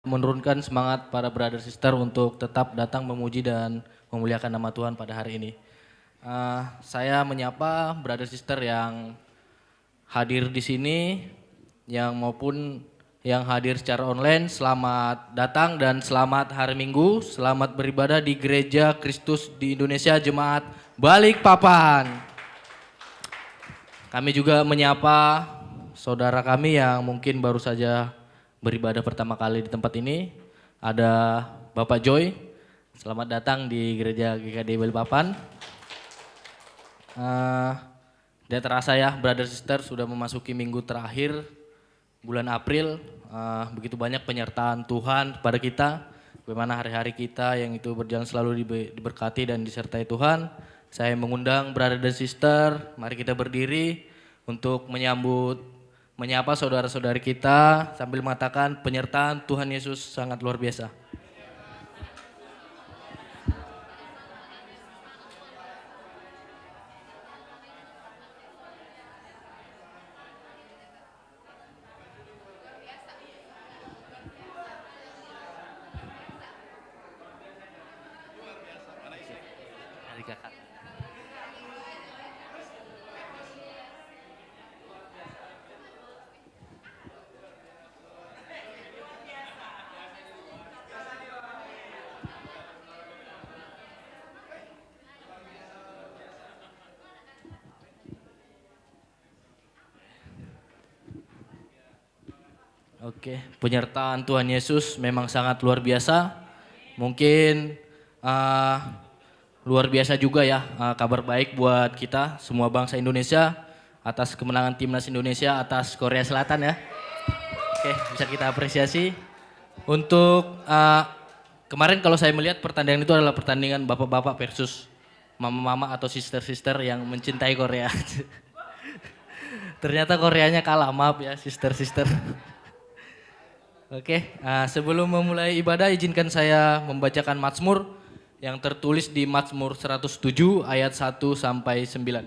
menurunkan semangat para brother sister untuk tetap datang memuji dan memuliakan nama Tuhan pada hari ini. Saya menyapa brother sister yang hadir di sini, yang maupun yang hadir secara online. Selamat datang dan selamat hari Minggu. Selamat beribadah di Gereja Kristus di Indonesia Jemaat Balikpapan. Kami juga menyapa saudara kami yang mungkin baru saja beribadah pertama kali di tempat ini. Ada Bapak Joy, selamat datang di Gereja GKD Balikpapan. Tidak terasa ya, brother sister, sudah memasuki minggu terakhir bulan April. Begitu banyak penyertaan Tuhan kepada kita, bagaimana hari-hari kita yang itu berjalan selalu diberkati dan disertai Tuhan. Saya mengundang brother dan sister, mari kita berdiri untuk menyapa saudara-saudari kita sambil mengatakan penyertaan Tuhan Yesus sangat luar biasa. Oke, penyertaan Tuhan Yesus memang sangat luar biasa. Mungkin luar biasa juga ya, kabar baik buat kita semua bangsa Indonesia atas kemenangan timnas Indonesia atas Korea Selatan ya. Oke, bisa kita apresiasi. Untuk kemarin kalau saya melihat pertandingan itu adalah pertandingan bapak-bapak versus mama-mama atau sister-sister yang mencintai Korea. Ternyata Koreanya kalah, maaf ya sister-sister. Oke, sebelum memulai ibadah izinkan saya membacakan Mazmur yang tertulis di Mazmur 107 ayat 1 sampai 9.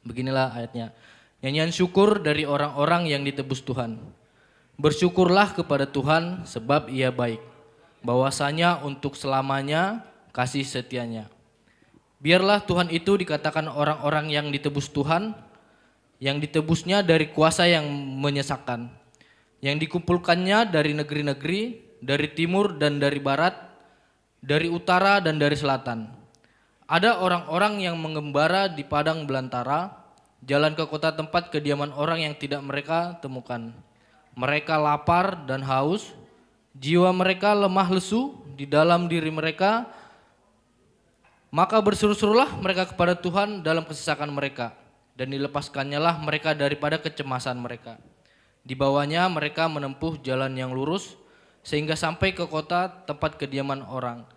Beginilah ayatnya. Nyanyian syukur dari orang-orang yang ditebus Tuhan. Bersyukurlah kepada Tuhan sebab Ia baik. Bahwasanya untuk selamanya kasih setianya. Biarlah Tuhan itu dikatakan orang-orang yang ditebus Tuhan, yang ditebusnya dari kuasa yang menyesakkan. Yang dikumpulkannya dari negeri-negeri, dari timur dan dari barat, dari utara dan dari selatan. Ada orang-orang yang mengembara di padang belantara, jalan ke kota tempat kediaman orang yang tidak mereka temukan. Mereka lapar dan haus, jiwa mereka lemah lesu di dalam diri mereka, maka berseru-serulah mereka kepada Tuhan dalam kesesakan mereka, dan dilepaskannya lah mereka daripada kecemasan mereka. Di bawahnya mereka menempuh jalan yang lurus sehingga sampai ke kota tempat kediaman orang.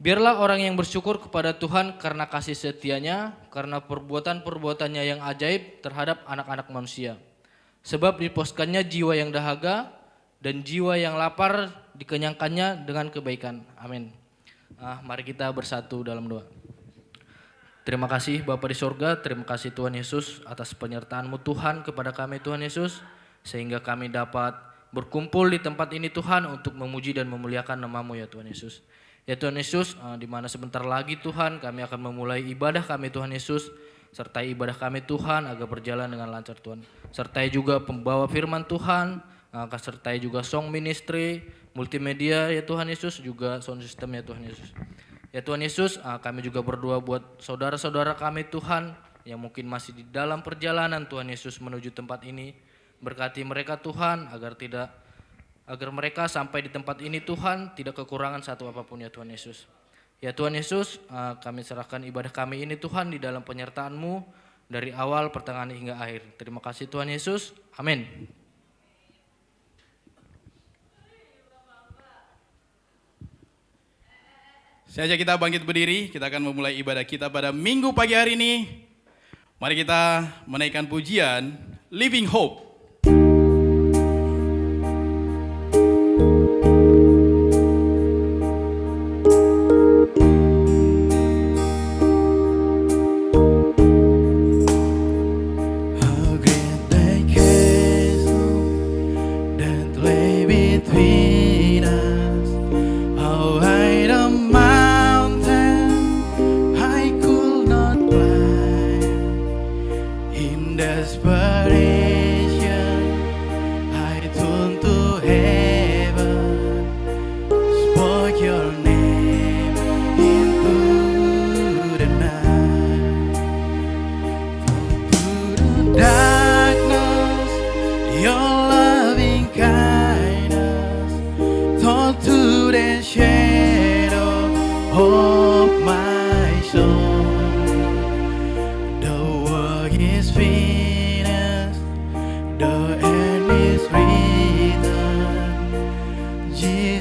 Biarlah orang yang bersyukur kepada Tuhan karena kasih setianya, karena perbuatan-perbuatannya yang ajaib terhadap anak-anak manusia. Sebab dipuaskannya jiwa yang dahaga dan jiwa yang lapar dikenyangkannya dengan kebaikan. Amin. Mari kita bersatu dalam doa. Terima kasih Bapa di sorga, terima kasih Tuhan Yesus atas penyertaan-Mu Tuhan kepada kami Tuhan Yesus. Sehingga kami dapat berkumpul di tempat ini Tuhan untuk memuji dan memuliakan nama-Mu ya Tuhan Yesus. Ya Tuhan Yesus, di mana sebentar lagi Tuhan kami akan memulai ibadah kami Tuhan Yesus. Sertai ibadah kami Tuhan agar berjalan dengan lancar Tuhan. Sertai juga pembawa firman Tuhan, sertai juga song ministry, multimedia ya Tuhan Yesus, juga sound system ya Tuhan Yesus. Ya Tuhan Yesus, kami juga berdoa buat saudara-saudara kami Tuhan yang mungkin masih di dalam perjalanan Tuhan Yesus menuju tempat ini. Berkati mereka Tuhan agar mereka sampai di tempat ini Tuhan tidak kekurangan satu apapun ya Tuhan Yesus. Ya Tuhan Yesus, kami serahkan ibadah kami ini Tuhan di dalam penyertaan-Mu dari awal, pertengahan hingga akhir. Terima kasih Tuhan Yesus. Amin. Saja kita bangkit berdiri, kita akan memulai ibadah kita pada minggu pagi hari ini. Mari kita menaikkan pujian Living Hope. Between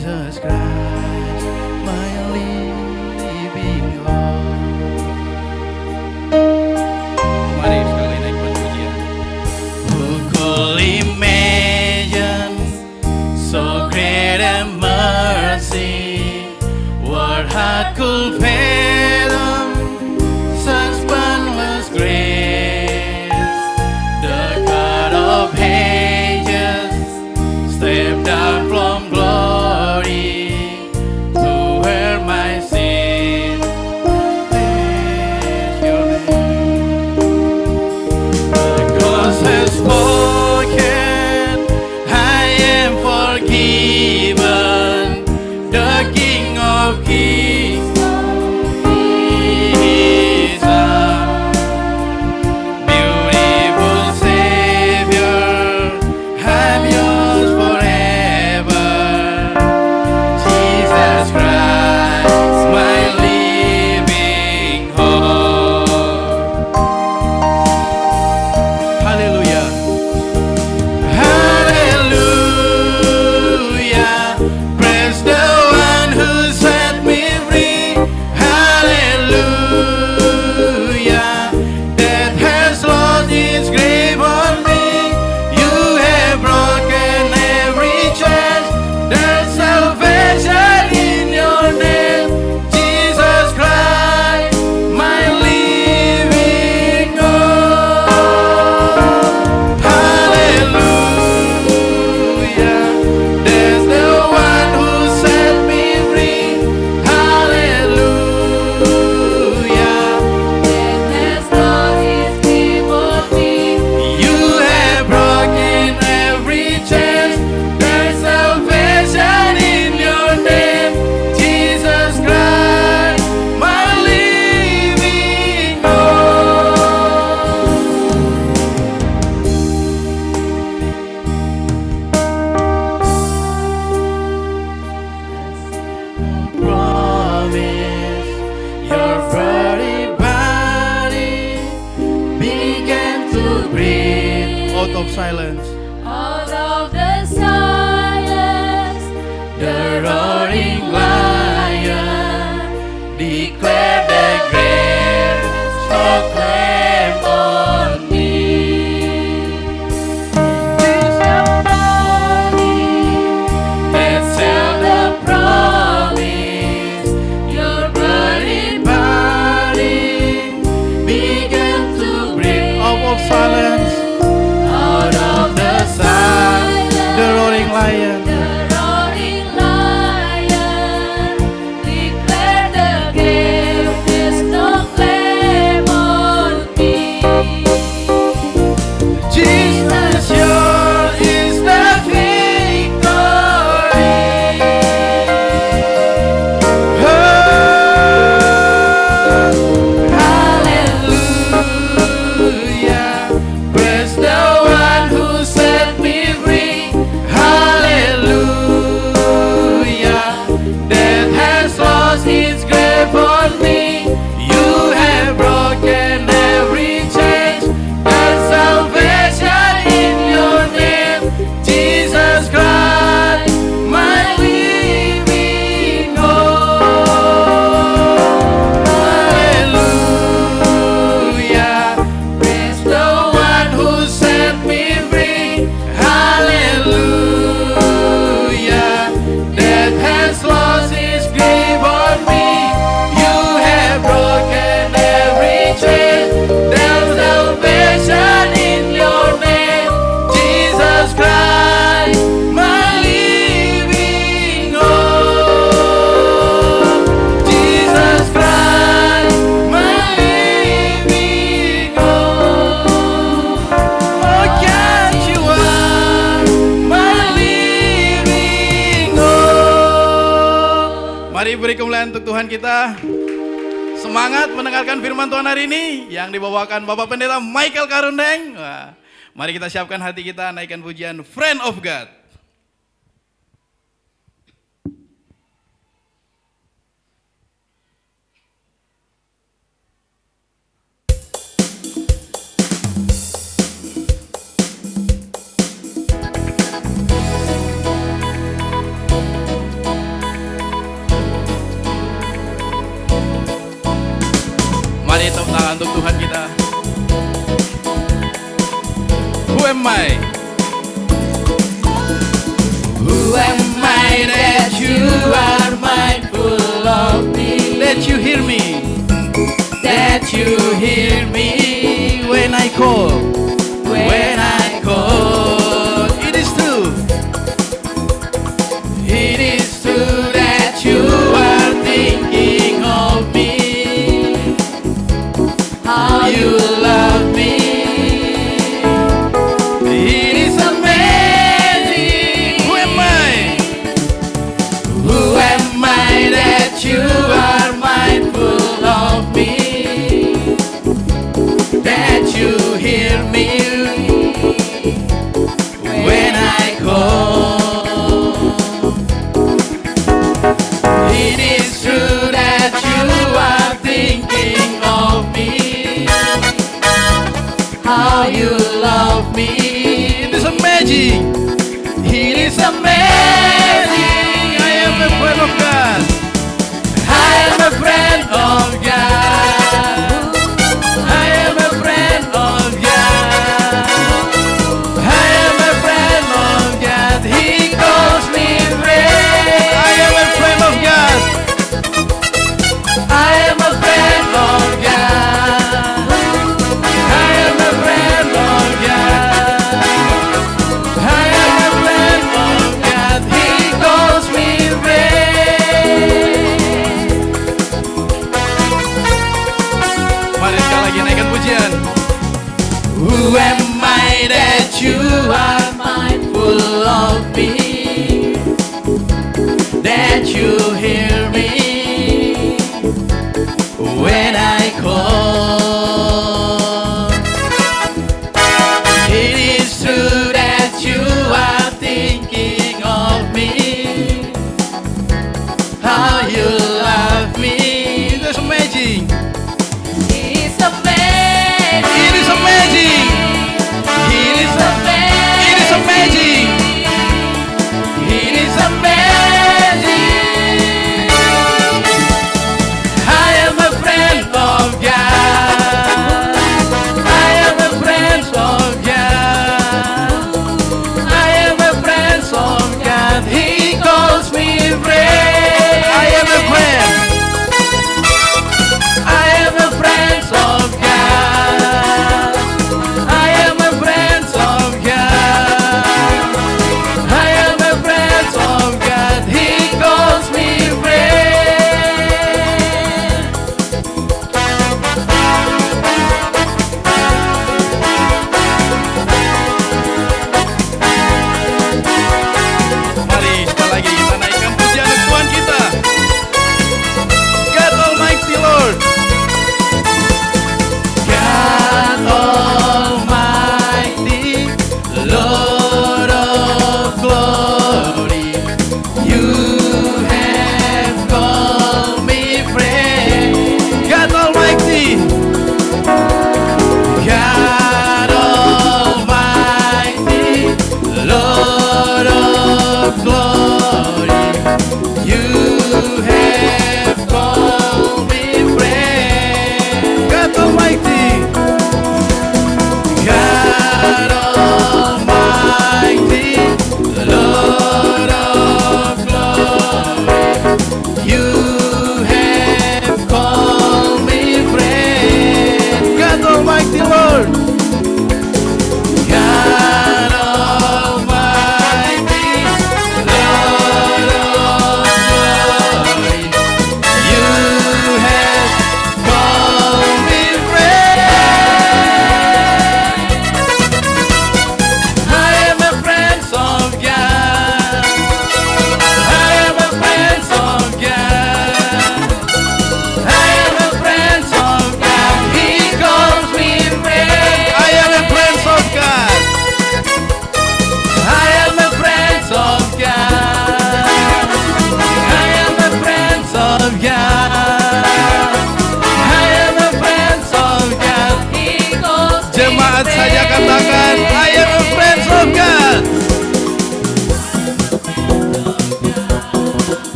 Jesus Christ, my living hope. Mari sekali naikkan pujian. Who could imagine so great a mercy? What heart could fathom such boundless grace? The God of ages stepped down from glory to wear my sin. Praise your name. The cross has spoken, I am forgiven. The King of Kings is a beautiful Savior. I'm yours forever. Jesus Christ, my living hope. Hallelujah. Hallelujah. Praise the one who set me free. Hallelujah. Death has lost its grave on me. You have broken every chain. There's salvation in your name. Jesus Christ, my living hope. Hallelujah. There's the one who set me free. Hallelujah. Death has lost its grip on me. You have broken every chain. There's salvation in your name. Jesus Christ, my living hope. Promise your very body began to breathe out of silence. Out of the silence, The roaring lion declared the great proclaim on me. there's nobody That tell said the promise. Your bloody body began to break. out of silence, Out of the silence, the roaring lion. the roaring lion declared the grave has no claim on me. Jesus, yours is the victory. Hallelujah. Praise the one who set me free. Hallelujah. Death has lost its grave on me. You have broken every chain. There's salvation in your name. Jesus Christ, my living hope. Hallelujah. Praise the one who set me free. Hallelujah. Death has lost its grave on me. You have broken every chain. There's salvation in your name. Jesus Christ, my living hope. Jesus Christ, my living hope. Oh, can't you are my living hope. Mari beri kemuliaan untuk Tuhan kita. Semangat mendengarkan firman Tuhan hari ini yang dibawakan Bapak Pendeta Michael Karundeng. Wah, mari kita siapkan hati kita, naikkan pujian Friend of God. Tepuk tangan untuk Tuhan kita. Who am I? Who am I that you are mindful of me? That you hear me. That you hear me When I call. when I call. It is true. It is true that you are thinking of me. How you love me. It is amazing. Who am I? Who am I that you are mindful of me? That you hear me when I call. It is true that you are thinking of me. How you love me. It is amazing. It is amazing. I am a friend of God. I am a friend of God. I am a friend of God. I am a friend of God. He calls me friend. I am a friend of God. I am a friend of God. I am a friend of God. I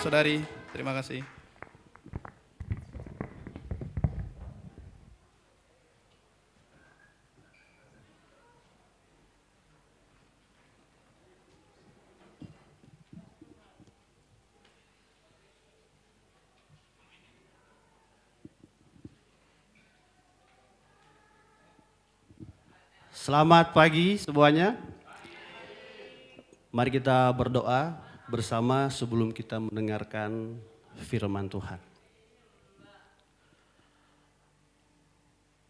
saudara-saudari. Terima kasih. Selamat pagi semuanya. Mari kita berdoa bersama sebelum kita mendengarkan firman Tuhan.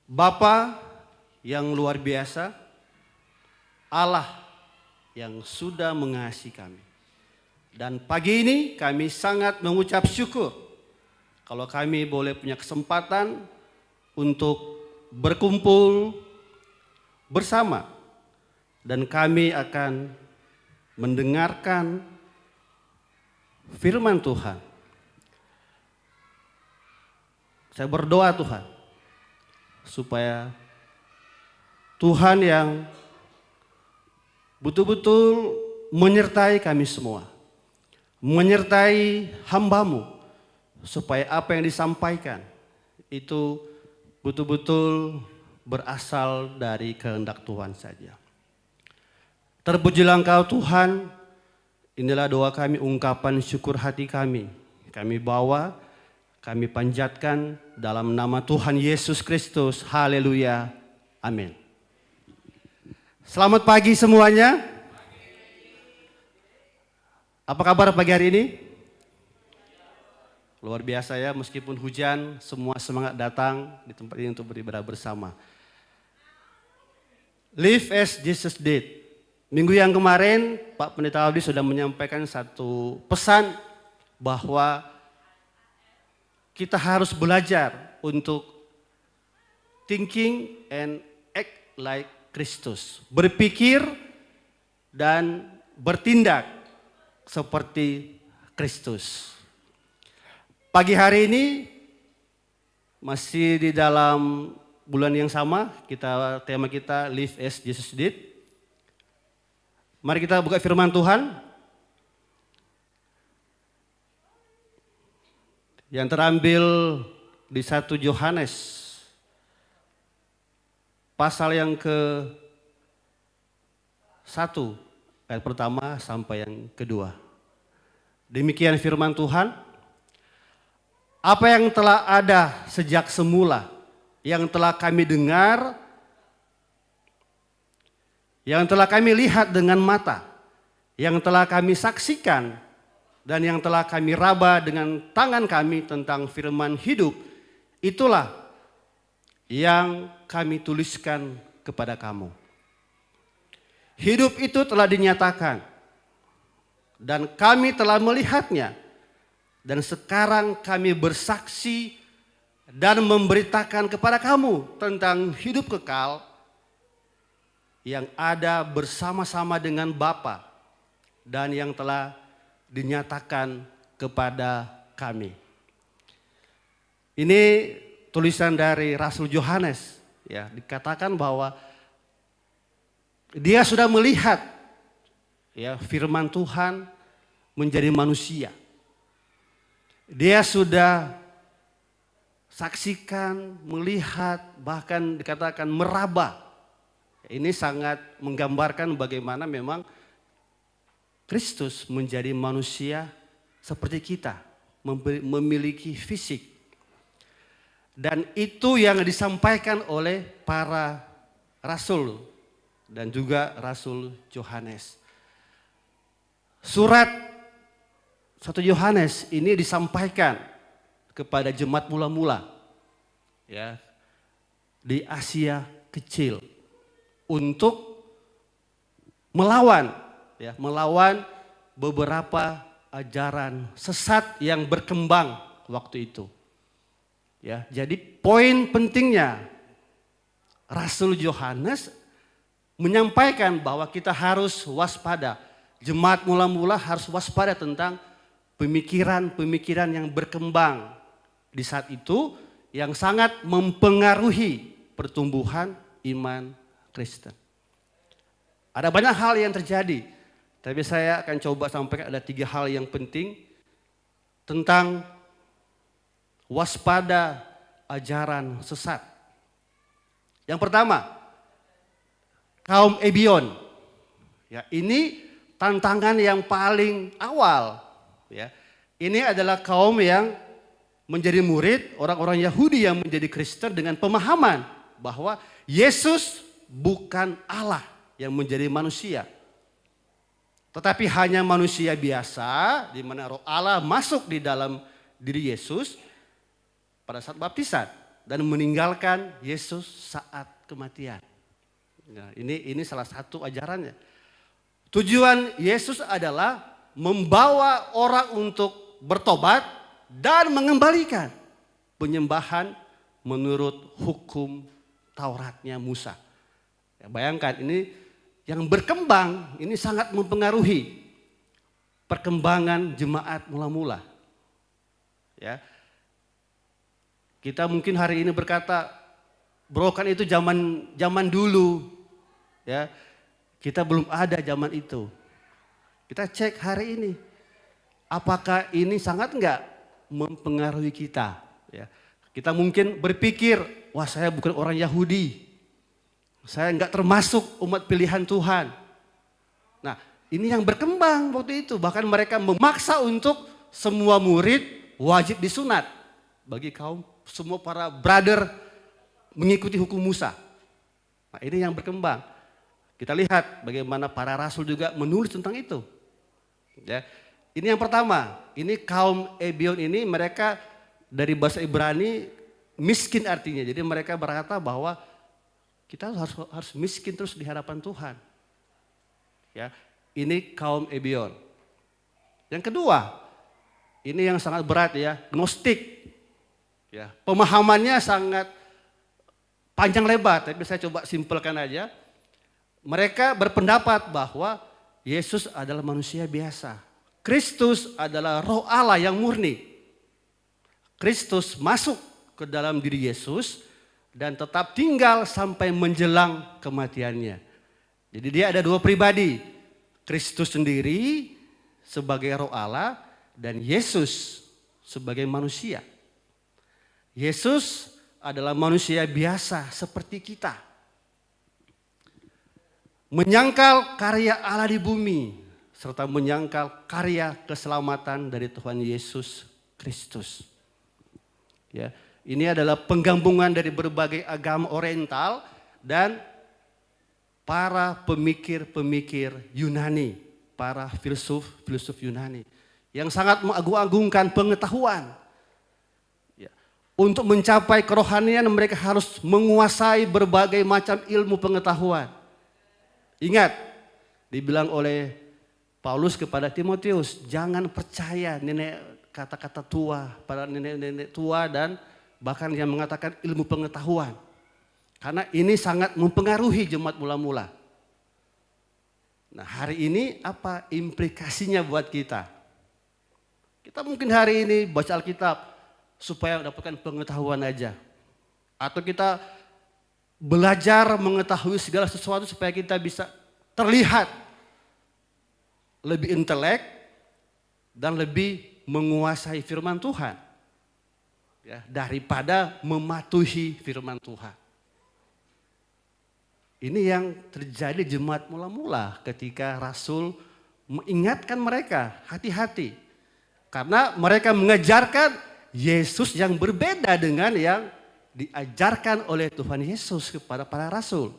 Bapa yang luar biasa, Allah yang sudah mengasihi kami. Dan pagi ini kami sangat mengucap syukur kalau kami boleh punya kesempatan untuk berkumpul bersama, dan kami akan mendengarkan firman Tuhan. Saya berdoa Tuhan, supaya Tuhan yang betul-betul menyertai kami semua, menyertai hamba-Mu, supaya apa yang disampaikan itu betul-betul berasal dari kehendak Tuhan saja. Terpujilah Engkau Tuhan, inilah doa kami, ungkapan syukur hati kami. Kami bawa, kami panjatkan dalam nama Tuhan Yesus Kristus. Haleluya. Amin. Selamat pagi semuanya. Apa kabar pagi hari ini? Luar biasa ya, meskipun hujan, semua semangat datang di tempat ini untuk beribadah bersama. Live as Jesus did. Minggu yang kemarin Pak Pendeta Aldi sudah menyampaikan satu pesan bahwa kita harus belajar untuk thinking and act like Kristus. Berpikir dan bertindak seperti Kristus. Pagi hari ini masih di dalam bulan yang sama, tema kita Live as Jesus did. Mari kita buka firman Tuhan yang terambil di 1 Yohanes pasal yang ke-1 ayat pertama sampai yang kedua. Demikian firman Tuhan. Apa yang telah ada sejak semula, yang telah kami dengar, yang telah kami lihat dengan mata, yang telah kami saksikan, dan yang telah kami raba dengan tangan kami tentang firman hidup, itulah yang kami tuliskan kepada kamu. Hidup itu telah dinyatakan, dan kami telah melihatnya, dan sekarang kami bersaksi dan memberitakan kepada kamu tentang hidup kekal yang ada bersama-sama dengan Bapa dan yang telah dinyatakan kepada kami. Ini tulisan dari Rasul Yohanes, ya, dikatakan bahwa dia sudah melihat ya firman Tuhan menjadi manusia. Dia sudah saksikan, melihat, bahkan dikatakan meraba. Ini sangat menggambarkan bagaimana memang Kristus menjadi manusia seperti kita, memiliki fisik. Dan itu yang disampaikan oleh para rasul dan juga Rasul Yohanes. Surat 1 Yohanes ini disampaikan kepada jemaat mula-mula ya di Asia Kecil untuk melawan beberapa ajaran sesat yang berkembang waktu itu. Ya, jadi poin pentingnya Rasul Yohanes menyampaikan bahwa kita harus waspada. Jemaat mula-mula harus waspada tentang pemikiran-pemikiran yang berkembang di saat itu yang sangat mempengaruhi pertumbuhan iman Kristen. Ada banyak hal yang terjadi, tapi saya akan coba sampaikan ada 3 hal yang penting tentang waspada ajaran sesat. Yang pertama, kaum Ebion. Ya, ini tantangan yang paling awal. Ya, ini adalah kaum yang menjadi murid orang-orang Yahudi yang menjadi Kristen dengan pemahaman bahwa Yesus bukan Allah yang menjadi manusia, tetapi hanya manusia biasa, di mana Roh Allah masuk di dalam diri Yesus pada saat baptisan dan meninggalkan Yesus saat kematian. Nah, ini salah satu ajarannya. Tujuan Yesus adalah membawa orang untuk bertobat dan mengembalikan penyembahan menurut hukum Tauratnya Musa. Ya, bayangkan ini yang berkembang, ini sangat mempengaruhi perkembangan jemaat mula-mula. Ya, kita mungkin hari ini berkata, bro kan itu zaman dulu. Ya, kita belum ada zaman itu. Kita cek hari ini, apakah ini sangat enggak mempengaruhi kita? Ya, kita mungkin berpikir, wah saya bukan orang Yahudi, saya enggak termasuk umat pilihan Tuhan. Nah, ini yang berkembang waktu itu. Bahkan mereka memaksa untuk semua murid wajib disunat. Bagi kaum semua para brother mengikuti hukum Musa. Nah, ini yang berkembang. Kita lihat bagaimana para rasul juga menulis tentang itu. Ya, ini yang pertama. Ini kaum Ebion ini mereka dari bahasa Ibrani miskin artinya. Jadi mereka berkata bahwa kita harus miskin terus di hadapan Tuhan. Ya, ini kaum Ebion. Yang kedua, ini yang sangat berat ya, Gnostik. Ya, pemahamannya sangat panjang lebar, tapi saya coba simpelkan aja. Mereka berpendapat bahwa Yesus adalah manusia biasa. Kristus adalah Roh Allah yang murni. Kristus masuk ke dalam diri Yesus dan tetap tinggal sampai menjelang kematiannya. Jadi dia ada dua pribadi. Kristus sendiri sebagai Roh Allah dan Yesus sebagai manusia. Yesus adalah manusia biasa seperti kita. Menyangkal karya Allah di bumi, serta menyangkal karya keselamatan dari Tuhan Yesus Kristus. Ya, ini adalah penggabungan dari berbagai agama Oriental dan para pemikir-pemikir Yunani, para filsuf Yunani yang sangat mengagung-agungkan pengetahuan. Ya, untuk mencapai kerohanian mereka harus menguasai berbagai macam ilmu pengetahuan. Ingat, dibilang oleh Paulus kepada Timotius, jangan percaya nenek kata-kata tua, para nenek-nenek tua dan bahkan yang mengatakan ilmu pengetahuan. Karena ini sangat mempengaruhi jemaat mula-mula. Nah, hari ini apa implikasinya buat kita? Kita mungkin hari ini baca Alkitab supaya mendapatkan pengetahuan aja. Atau kita belajar mengetahui segala sesuatu supaya kita bisa terlihat lebih intelek dan lebih menguasai firman Tuhan. Ya, daripada mematuhi firman Tuhan. Ini yang terjadi jemaat mula-mula ketika Rasul mengingatkan mereka, hati-hati. Karena mereka mengajarkan Yesus yang berbeda dengan yang diajarkan oleh Tuhan Yesus kepada para rasul.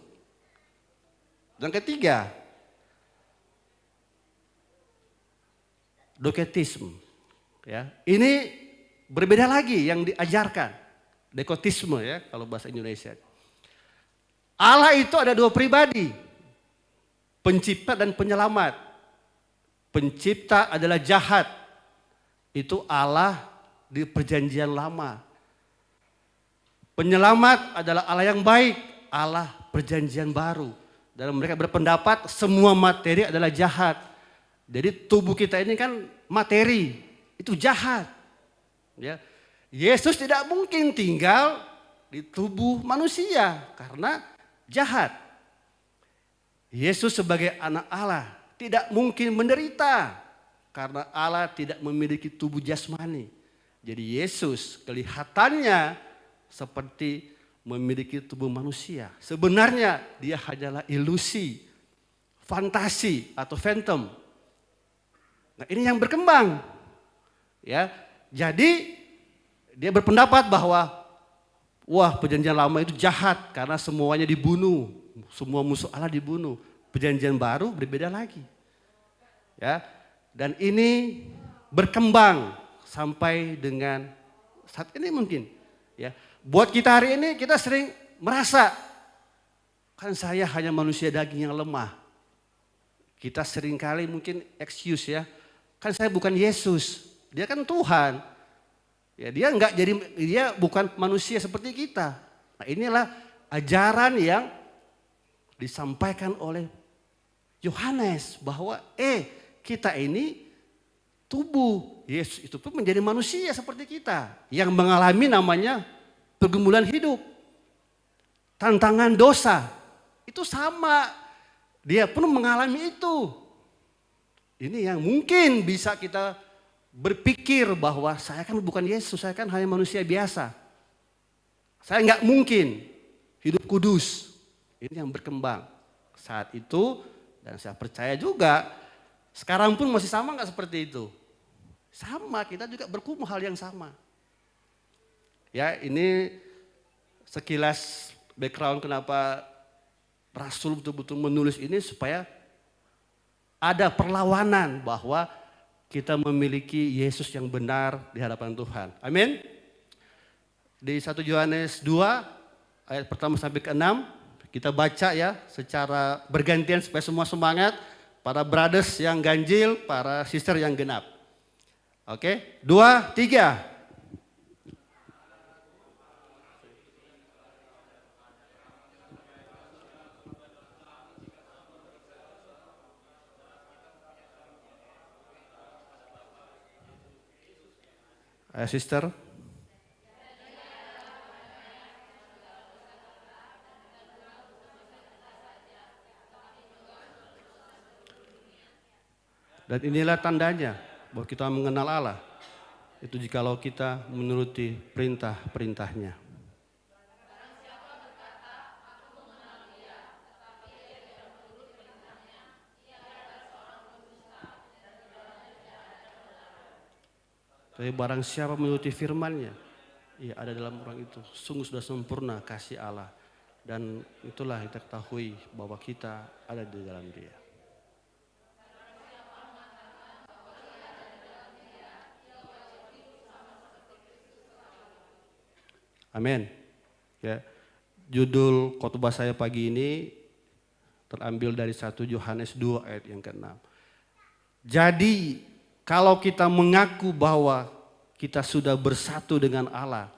Dan ketiga, doketisme. Ya, ini berbeda lagi yang diajarkan. Dekotisme ya kalau bahasa Indonesia. Allah itu ada dua pribadi. Pencipta dan penyelamat. Pencipta adalah jahat. Itu Allah di perjanjian lama. Penyelamat adalah Allah yang baik, Allah perjanjian baru. Dan mereka berpendapat semua materi adalah jahat. Jadi tubuh kita ini kan materi, itu jahat. Ya. Yesus tidak mungkin tinggal di tubuh manusia karena jahat. Yesus sebagai anak Allah tidak mungkin menderita karena Allah tidak memiliki tubuh jasmani. Jadi Yesus kelihatannya seperti memiliki tubuh manusia. Sebenarnya dia hanyalah ilusi, fantasi atau phantom. Nah, ini yang berkembang. Ya. Jadi dia berpendapat bahwa wah, perjanjian lama itu jahat karena semuanya dibunuh. Semua musuh Allah dibunuh. Perjanjian baru berbeda lagi. Ya. Dan ini berkembang sampai dengan saat ini mungkin. Ya. Buat kita hari ini kita sering merasa kan saya hanya manusia daging yang lemah. Kita sering kali mungkin excuse ya. Kan saya bukan Yesus. Dia kan Tuhan. Ya, dia bukan manusia seperti kita. Nah, inilah ajaran yang disampaikan oleh Yohanes bahwa kita ini tubuh Yesus itu pun menjadi manusia seperti kita yang mengalami namanya pergumulan hidup. Tantangan dosa itu sama. Dia pun mengalami itu. Ini yang mungkin bisa kita berpikir bahwa saya kan bukan Yesus, saya kan hanya manusia biasa. Saya nggak mungkin hidup kudus. Ini yang berkembang saat itu dan saya percaya juga sekarang pun masih sama nggak seperti itu. Sama, kita juga bergumul hal yang sama. Ya, ini sekilas background kenapa Rasul betul-betul menulis ini supaya ada perlawanan bahwa kita memiliki Yesus yang benar di hadapan Tuhan. Amin. Di 1 Yohanes 2 ayat pertama sampai ke-6 kita baca ya secara bergantian supaya semua semangat. Para brothers yang ganjil, para sister yang genap. Oke, 2, 3. Sister. Dan inilah tandanya bahwa kita mengenal Allah. Itu jikalau kita menuruti perintah-perintahnya. Tapi barang siapa menuruti firman-Nya, ia ada dalam orang itu. Sungguh sudah sempurna kasih Allah. Dan itulah kita ketahui bahwa kita ada di dalam Dia. Amin. Ya, judul khotbah saya pagi ini terambil dari 1 Yohanes 2 ayat yang ke-6. Jadi kalau kita mengaku bahwa kita sudah bersatu dengan Allah,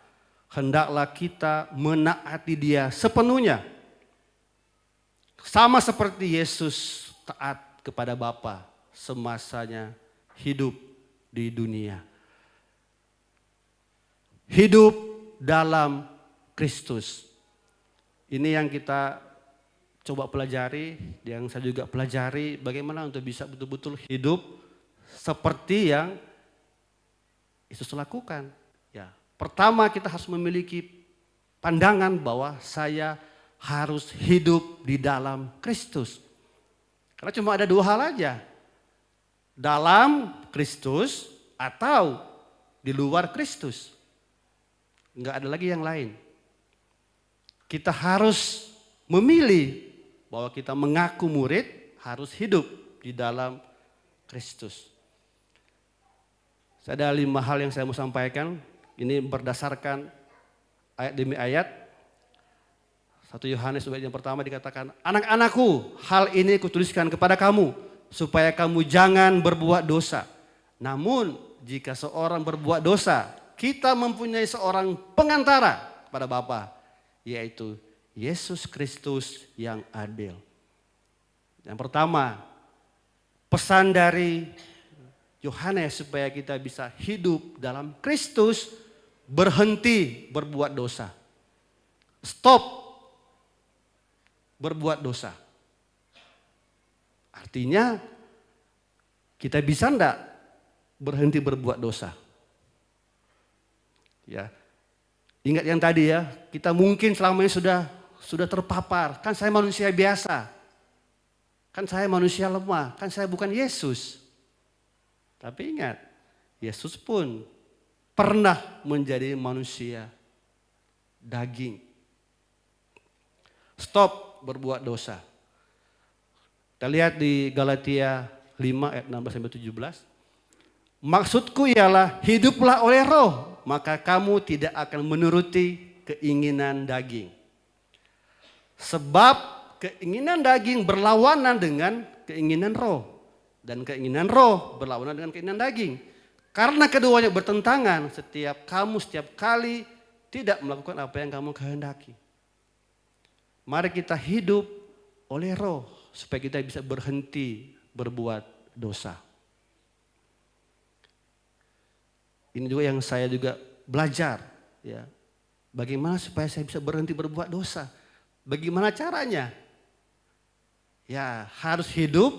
hendaklah kita menaati Dia sepenuhnya. Sama seperti Yesus taat kepada Bapa semasanya hidup di dunia. Hidup dalam Kristus. Ini yang kita coba pelajari, yang saya juga pelajari bagaimana untuk bisa betul-betul hidup seperti yang Yesus lakukan. Ya, pertama kita harus memiliki pandangan bahwa saya harus hidup di dalam Kristus. Karena cuma ada dua hal aja. Dalam Kristus atau di luar Kristus. Enggak ada lagi yang lain. Kita harus memilih bahwa kita mengaku murid harus hidup di dalam Kristus. Ada 5 hal yang saya mau sampaikan. Ini berdasarkan ayat demi ayat. 1 Yohanes ayat yang pertama dikatakan, anak-anakku, hal ini kutuliskan kepada kamu supaya kamu jangan berbuat dosa. Namun jika seorang berbuat dosa, kita mempunyai seorang pengantara kepada Bapa, yaitu Yesus Kristus yang adil. Yang pertama, pesan dari Yohanes supaya kita bisa hidup dalam Kristus, berhenti berbuat dosa. Stop berbuat dosa. Artinya kita bisa enggak berhenti berbuat dosa. Ya. Ingat yang tadi ya, kita mungkin selama ini sudah terpapar. Kan saya manusia biasa. Kan saya manusia lemah, kan saya bukan Yesus. Tapi ingat, Yesus pun pernah menjadi manusia daging. Stop berbuat dosa. Kita lihat di Galatia 5 ayat 16-17. Maksudku ialah hiduplah oleh roh, maka kamu tidak akan menuruti keinginan daging. Sebab keinginan daging berlawanan dengan keinginan roh. Dan keinginan roh berlawanan dengan keinginan daging. Karena keduanya bertentangan, setiap kali tidak melakukan apa yang kamu kehendaki. Mari kita hidup oleh roh supaya kita bisa berhenti berbuat dosa. Ini juga yang saya juga belajar, ya. Bagaimana supaya saya bisa berhenti berbuat dosa? Bagaimana caranya? Ya, harus hidup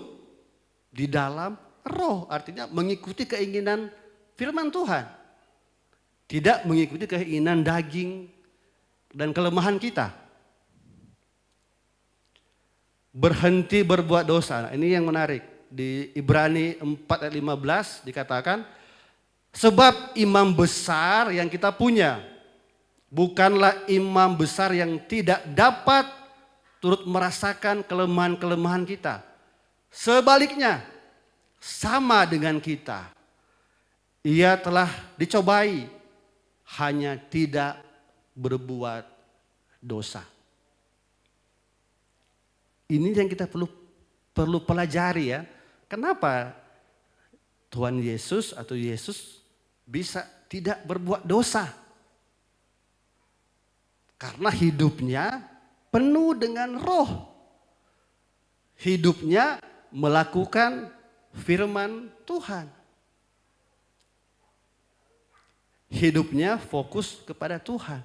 di dalam roh, artinya mengikuti keinginan firman Tuhan. Tidak mengikuti keinginan daging dan kelemahan kita. Berhenti berbuat dosa. Nah, ini yang menarik. Di Ibrani 4 ayat 15 dikatakan, sebab imam besar yang kita punya bukanlah imam besar yang tidak dapat turut merasakan kelemahan-kelemahan kita. Sebaliknya, sama dengan kita. Ia telah dicobai, hanya tidak berbuat dosa. Ini yang kita perlu pelajari ya. Kenapa Tuhan Yesus atau Yesus bisa tidak berbuat dosa? Karena hidupnya penuh dengan roh. Hidupnya melakukan firman Tuhan. Hidupnya fokus kepada Tuhan.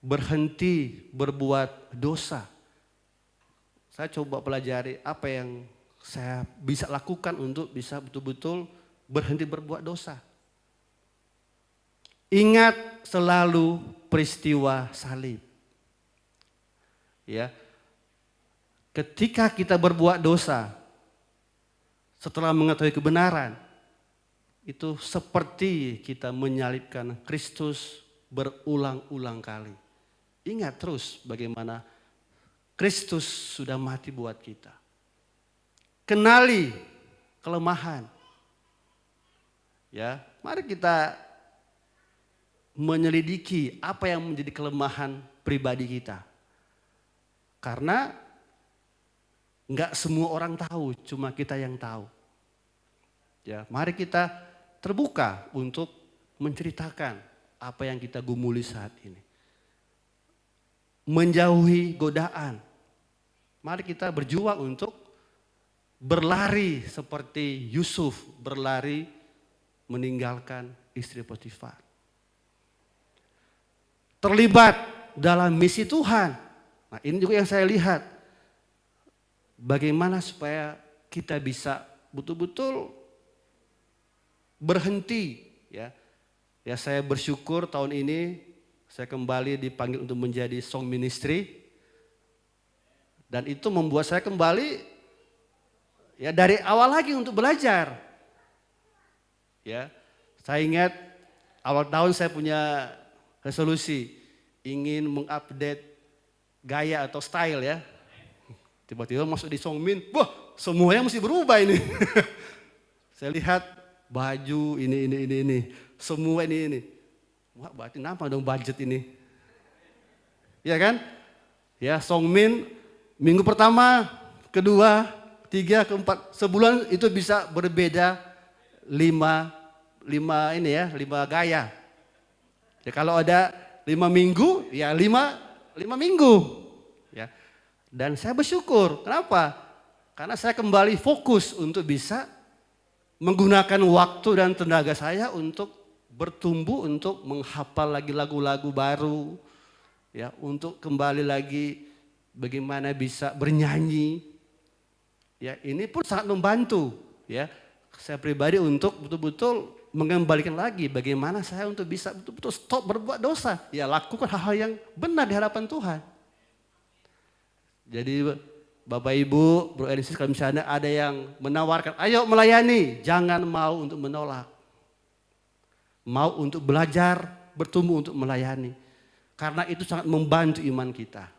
Berhenti berbuat dosa. Saya coba pelajari apa yang saya bisa lakukan untuk bisa betul-betul berhenti berbuat dosa. Ingat selalu peristiwa salib. Ya. Ketika kita berbuat dosa, setelah mengetahui kebenaran, itu seperti kita menyalibkan Kristus berulang-ulang kali. Ingat terus bagaimana Kristus sudah mati buat kita. Kenali kelemahan. Ya, mari kita menyelidiki apa yang menjadi kelemahan pribadi kita. Karena enggak semua orang tahu, cuma kita yang tahu. Ya, mari kita terbuka untuk menceritakan apa yang kita gumuli saat ini. Menjauhi godaan. Mari kita berjuang untuk berlari seperti Yusuf berlari meninggalkan istri Potifar. Terlibat dalam misi Tuhan. Nah, ini juga yang saya lihat. Bagaimana supaya kita bisa betul-betul berhenti, ya. Ya, saya bersyukur tahun ini saya kembali dipanggil untuk menjadi song ministry. Dan itu membuat saya kembali ya dari awal lagi untuk belajar. Ya, saya ingat awal tahun saya punya resolusi ingin mengupdate gaya atau style ya. Tiba-tiba masuk di Songmin, wah semuanya mesti berubah ini. Saya lihat baju ini, semua ini. Wah berarti kenapa dong budget ini? Ya kan? Ya Songmin minggu pertama, kedua, tiga, keempat, sebulan itu bisa berbeda 5 gaya. Ya, kalau ada 5 minggu, ya 5 minggu. Ya. Dan saya bersyukur. Kenapa? Karena saya kembali fokus untuk bisa menggunakan waktu dan tenaga saya untuk bertumbuh, untuk menghafal lagi lagu-lagu baru. Ya, untuk kembali lagi bagaimana bisa bernyanyi. Ya, ini pun sangat membantu. ya saya pribadi untuk betul-betul mengembalikan lagi bagaimana saya untuk bisa betul-betul stop berbuat dosa. Ya lakukan hal-hal yang benar di hadapan Tuhan. Jadi Bapak Ibu, Bro Ernest, kalau misalnya ada yang menawarkan, ayo melayani, jangan mau untuk menolak. Mau untuk belajar, bertumbuh untuk melayani. Karena itu sangat membantu iman kita.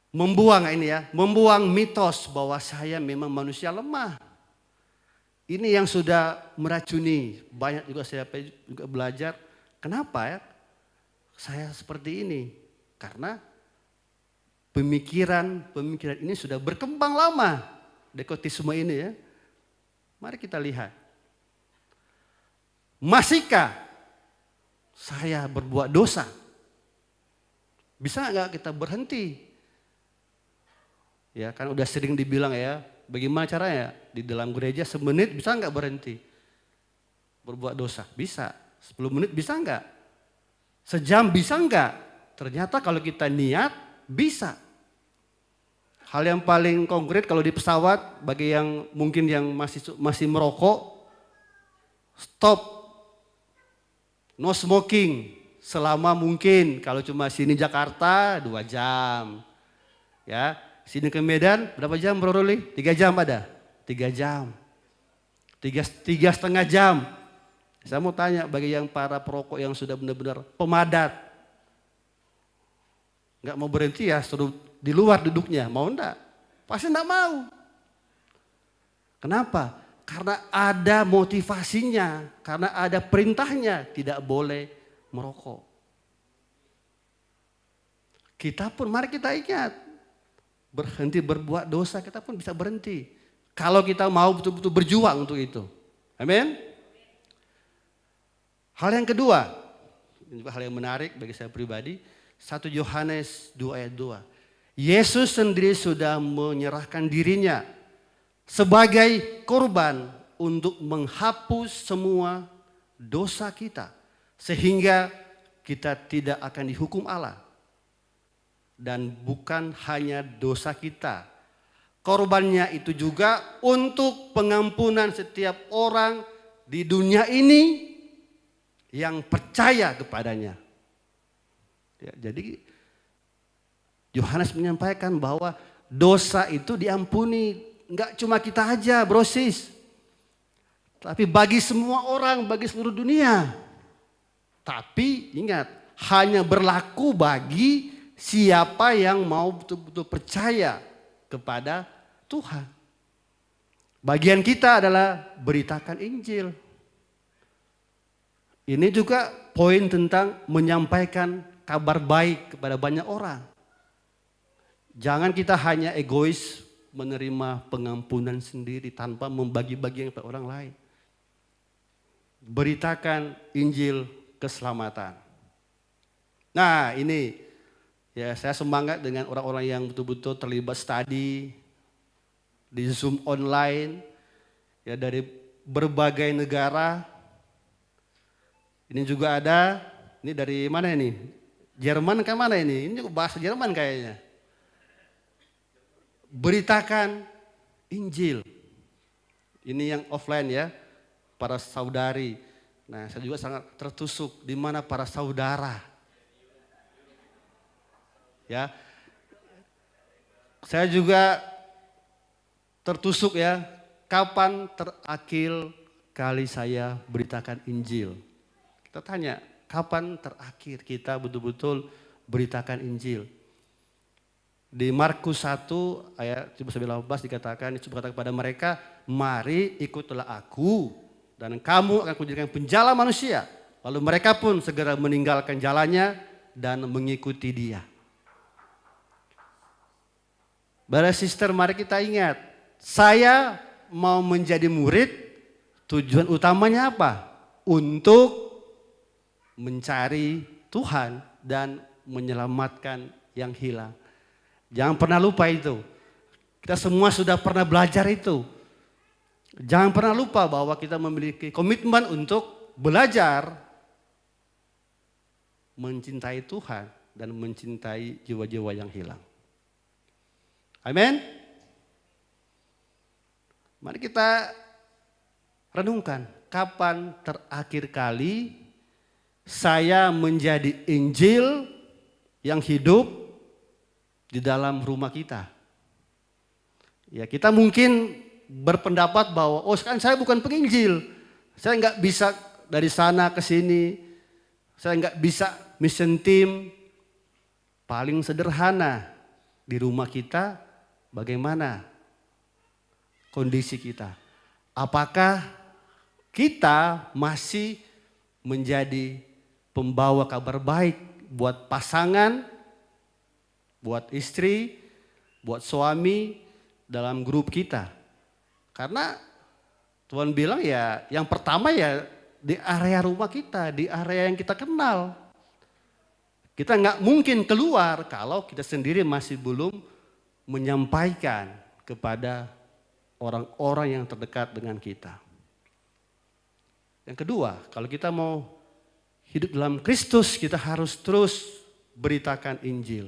Membuang ini ya, membuang mitos bahwa saya memang manusia lemah. Ini yang sudah meracuni, banyak juga saya juga belajar. Kenapa ya saya seperti ini? Karena pemikiran ini sudah berkembang lama. Dekotisme ini ya. Mari kita lihat. Masihkah saya berbuat dosa? Bisa nggak kita berhenti? Ya kan udah sering dibilang ya, bagaimana caranya? Di dalam gereja semenit bisa nggak berhenti? Berbuat dosa? Bisa. 10 menit bisa nggak? Sejam bisa nggak? Ternyata kalau kita niat bisa. Hal yang paling konkret kalau di pesawat bagi yang mungkin yang masih merokok, stop, no smoking selama mungkin. Kalau cuma sini Jakarta 2 jam, ya sini ke Medan berapa jam Bro Ruli? 3 jam ada, 3 jam, 3,5 jam. Saya mau tanya bagi yang para perokok yang sudah benar-benar pemadat, nggak mau berhenti ya suruh di luar duduknya, mau enggak? Pasti enggak mau. Kenapa? Karena ada motivasinya, karena ada perintahnya, tidak boleh merokok. Kita pun mari kita ingat, berhenti berbuat dosa kita pun bisa berhenti. Kalau kita mau betul-betul berjuang untuk itu. Amin. Hal yang kedua, ini juga hal yang menarik bagi saya pribadi, 1 Yohanes 2 ayat 2. Yesus sendiri sudah menyerahkan dirinya sebagai korban untuk menghapus semua dosa kita. Sehingga kita tidak akan dihukum Allah. Dan bukan hanya dosa kita. Korbannya itu juga untuk pengampunan setiap orang di dunia ini yang percaya kepadanya. Ya, jadi Yohanes menyampaikan bahwa dosa itu diampuni. Enggak cuma kita aja brosis. Tapi bagi semua orang, bagi seluruh dunia. Tapi ingat, hanya berlaku bagi siapa yang mau betul-betul percaya kepada Tuhan. Bagian kita adalah beritakan Injil. Ini juga poin tentang menyampaikan kabar baik kepada banyak orang. Jangan kita hanya egois menerima pengampunan sendiri tanpa membagi-bagi kepada orang lain. Beritakan Injil keselamatan. Nah ini ya saya semangat dengan orang-orang yang betul-betul terlibat studi di Zoom online ya dari berbagai negara. Ini juga ada, ini dari mana ini? Jerman kan mana ini? Ini bahasa Jerman kayaknya. Beritakan Injil. Ini yang offline ya, para saudari. Nah, saya juga sangat tertusuk di mana para saudara. Ya. Saya juga tertusuk ya, kapan terakhir kali saya beritakan Injil? Kita tanya, kapan terakhir kita betul-betul beritakan Injil? Di Markus 1 ayat 18 dikatakan, Yesus berkata kepada mereka, mari ikutlah aku dan kamu akan kujadikan penjala manusia. Lalu mereka pun segera meninggalkan jalannya dan mengikuti dia. Brother sister, mari kita ingat, saya mau menjadi murid, tujuan utamanya apa? Untuk mencari Tuhan dan menyelamatkan yang hilang. Jangan pernah lupa itu. Kita semua sudah pernah belajar itu. Jangan pernah lupa bahwa kita memiliki komitmen untuk belajar mencintai Tuhan dan mencintai jiwa-jiwa yang hilang. Amin. Mari kita renungkan, kapan terakhir kali saya menjadi Injil yang hidup di dalam rumah kita? Ya, kita mungkin berpendapat bahwa oh kan saya bukan penginjil, saya nggak bisa dari sana ke sini, saya nggak bisa mission team. Paling sederhana di rumah kita, bagaimana kondisi kita? Apakah kita masih menjadi pembawa kabar baik buat pasangan, buat istri, buat suami dalam grup kita? Karena Tuhan bilang ya yang pertama ya di area rumah kita, di area yang kita kenal. Kita nggak mungkin keluar kalau kita sendiri masih belum menyampaikan kepada orang-orang yang terdekat dengan kita. Yang kedua, kalau kita mau hidup dalam Kristus, kita harus terus beritakan Injil.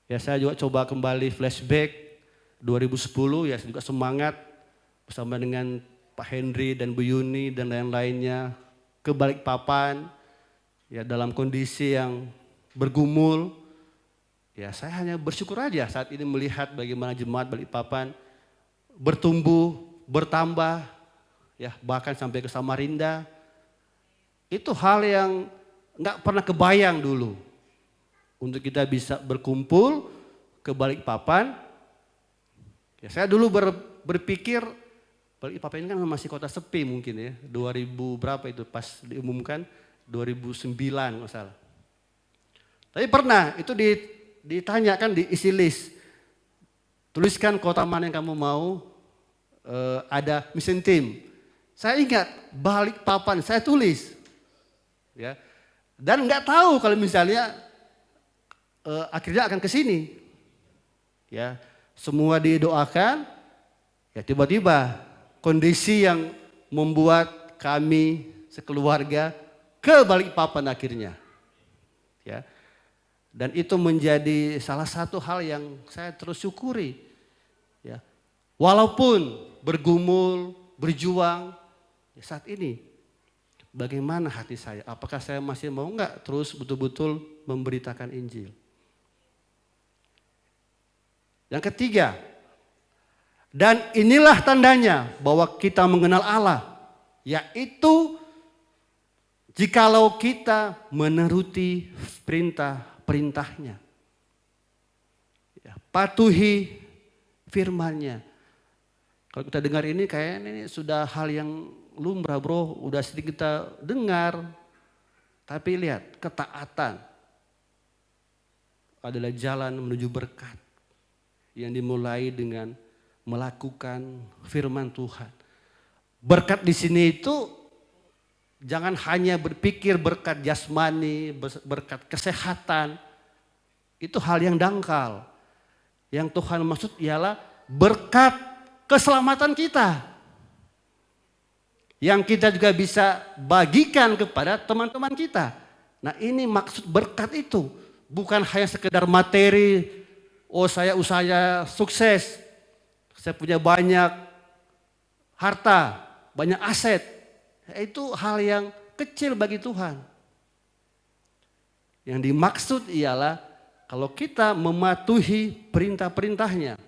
Ya, saya juga coba kembali flashback 2010, ya saya juga semangat bersama dengan Pak Henry dan Bu Yuni dan lain-lainnya ke Balikpapan, ya dalam kondisi yang bergumul. Ya saya hanya bersyukur aja saat ini melihat bagaimana jemaat Balikpapan bertumbuh, bertambah, ya bahkan sampai ke Samarinda. Itu hal yang nggak pernah kebayang dulu untuk kita bisa berkumpul ke Balikpapan. Ya, saya dulu berpikir Balikpapan ini kan masih kota sepi mungkin ya, 2000 berapa itu pas diumumkan, 2009 nggak salah. Tapi pernah itu ditanyakan di isi list, tuliskan kota mana yang kamu mau, ada mission team. Saya ingat Balikpapan, saya tulis, ya, dan nggak tahu kalau misalnya akhirnya akan ke sini, ya. Semua didoakan, ya tiba-tiba kondisi yang membuat kami sekeluarga ke Balikpapan akhirnya. Ya. Dan itu menjadi salah satu hal yang saya terus syukuri. Ya. Walaupun bergumul, berjuang, ya saat ini bagaimana hati saya? Apakah saya masih mau enggak terus betul-betul memberitakan Injil? Yang ketiga, dan inilah tandanya bahwa kita mengenal Allah, yaitu jikalau kita menuruti perintah-perintahnya. Ya, patuhi firman-Nya. Kalau kita dengar ini kayaknya ini sudah hal yang lumrah bro, udah sering kita dengar. Tapi lihat, ketaatan adalah jalan menuju berkat. Yang dimulai dengan melakukan firman Tuhan. Berkat di sini itu jangan hanya berpikir berkat jasmani, berkat kesehatan. Itu hal yang dangkal. Yang Tuhan maksud ialah berkat keselamatan kita. Yang kita juga bisa bagikan kepada teman-teman kita. Nah ini maksud berkat itu. Bukan hanya sekedar materi. Oh saya usahanya sukses, saya punya banyak harta, banyak aset. Itu hal yang kecil bagi Tuhan. Yang dimaksud ialah kalau kita mematuhi perintah-perintahnya,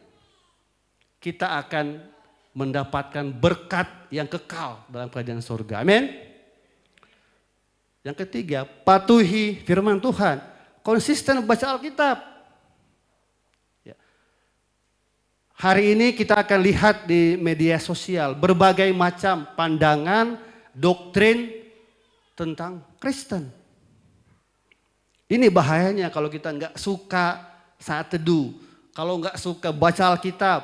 kita akan mendapatkan berkat yang kekal dalam kerajaan surga. Amin. Yang ketiga, patuhi firman Tuhan. Konsisten baca Alkitab. Hari ini kita akan lihat di media sosial berbagai macam pandangan, doktrin tentang Kristen. Ini bahayanya kalau kita nggak suka saat teduh, kalau nggak suka baca Alkitab,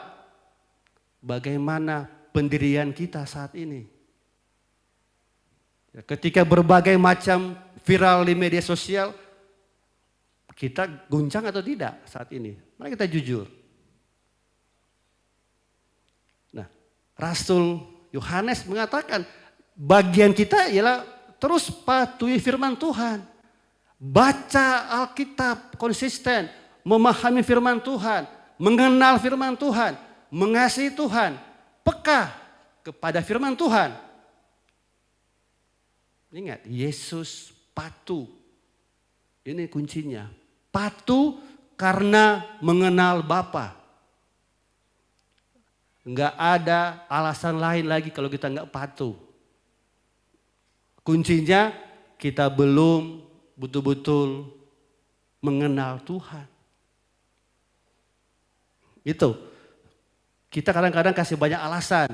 bagaimana pendirian kita saat ini? Ketika berbagai macam viral di media sosial, kita guncang atau tidak saat ini? Mari kita jujur. Rasul Yohanes mengatakan bagian kita ialah terus patuhi firman Tuhan. Baca Alkitab konsisten, memahami firman Tuhan, mengenal firman Tuhan, mengasihi Tuhan. peka kepada firman Tuhan. Ingat, Yesus patuh. Ini kuncinya. Patuh karena mengenal Bapa. Enggak ada alasan lain lagi kalau kita enggak patuh. Kuncinya kita belum betul-betul mengenal Tuhan. Itu. Kita kadang-kadang kasih banyak alasan.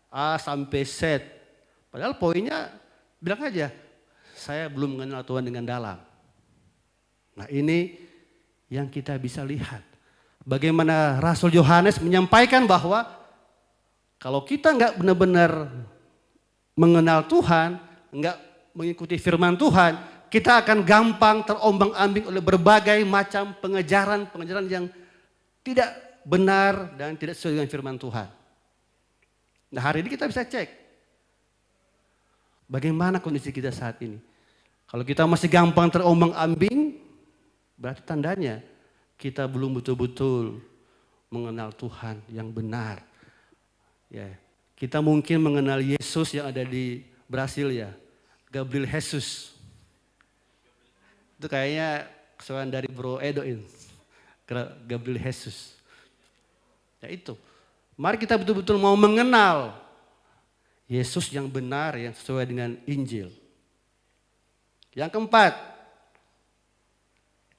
A sampai Z. Padahal poinnya bilang aja, saya belum mengenal Tuhan dengan dalam. Nah ini yang kita bisa lihat. Bagaimana Rasul Yohanes menyampaikan bahwa kalau kita enggak benar-benar mengenal Tuhan, enggak mengikuti firman Tuhan, kita akan gampang terombang-ambing oleh berbagai macam pengejaran yang tidak benar dan tidak sesuai dengan firman Tuhan. Nah hari ini kita bisa cek bagaimana kondisi kita saat ini. Kalau kita masih gampang terombang-ambing, berarti tandanya kita belum betul-betul mengenal Tuhan yang benar. Ya, kita mungkin mengenal Yesus yang ada di Brasil ya, Gabriel Jesus. Itu kayaknya kesukaan dari Bro Edo ini, Gabriel Jesus. Ya itu, mari kita betul-betul mau mengenal Yesus yang benar, yang sesuai dengan Injil. Yang keempat,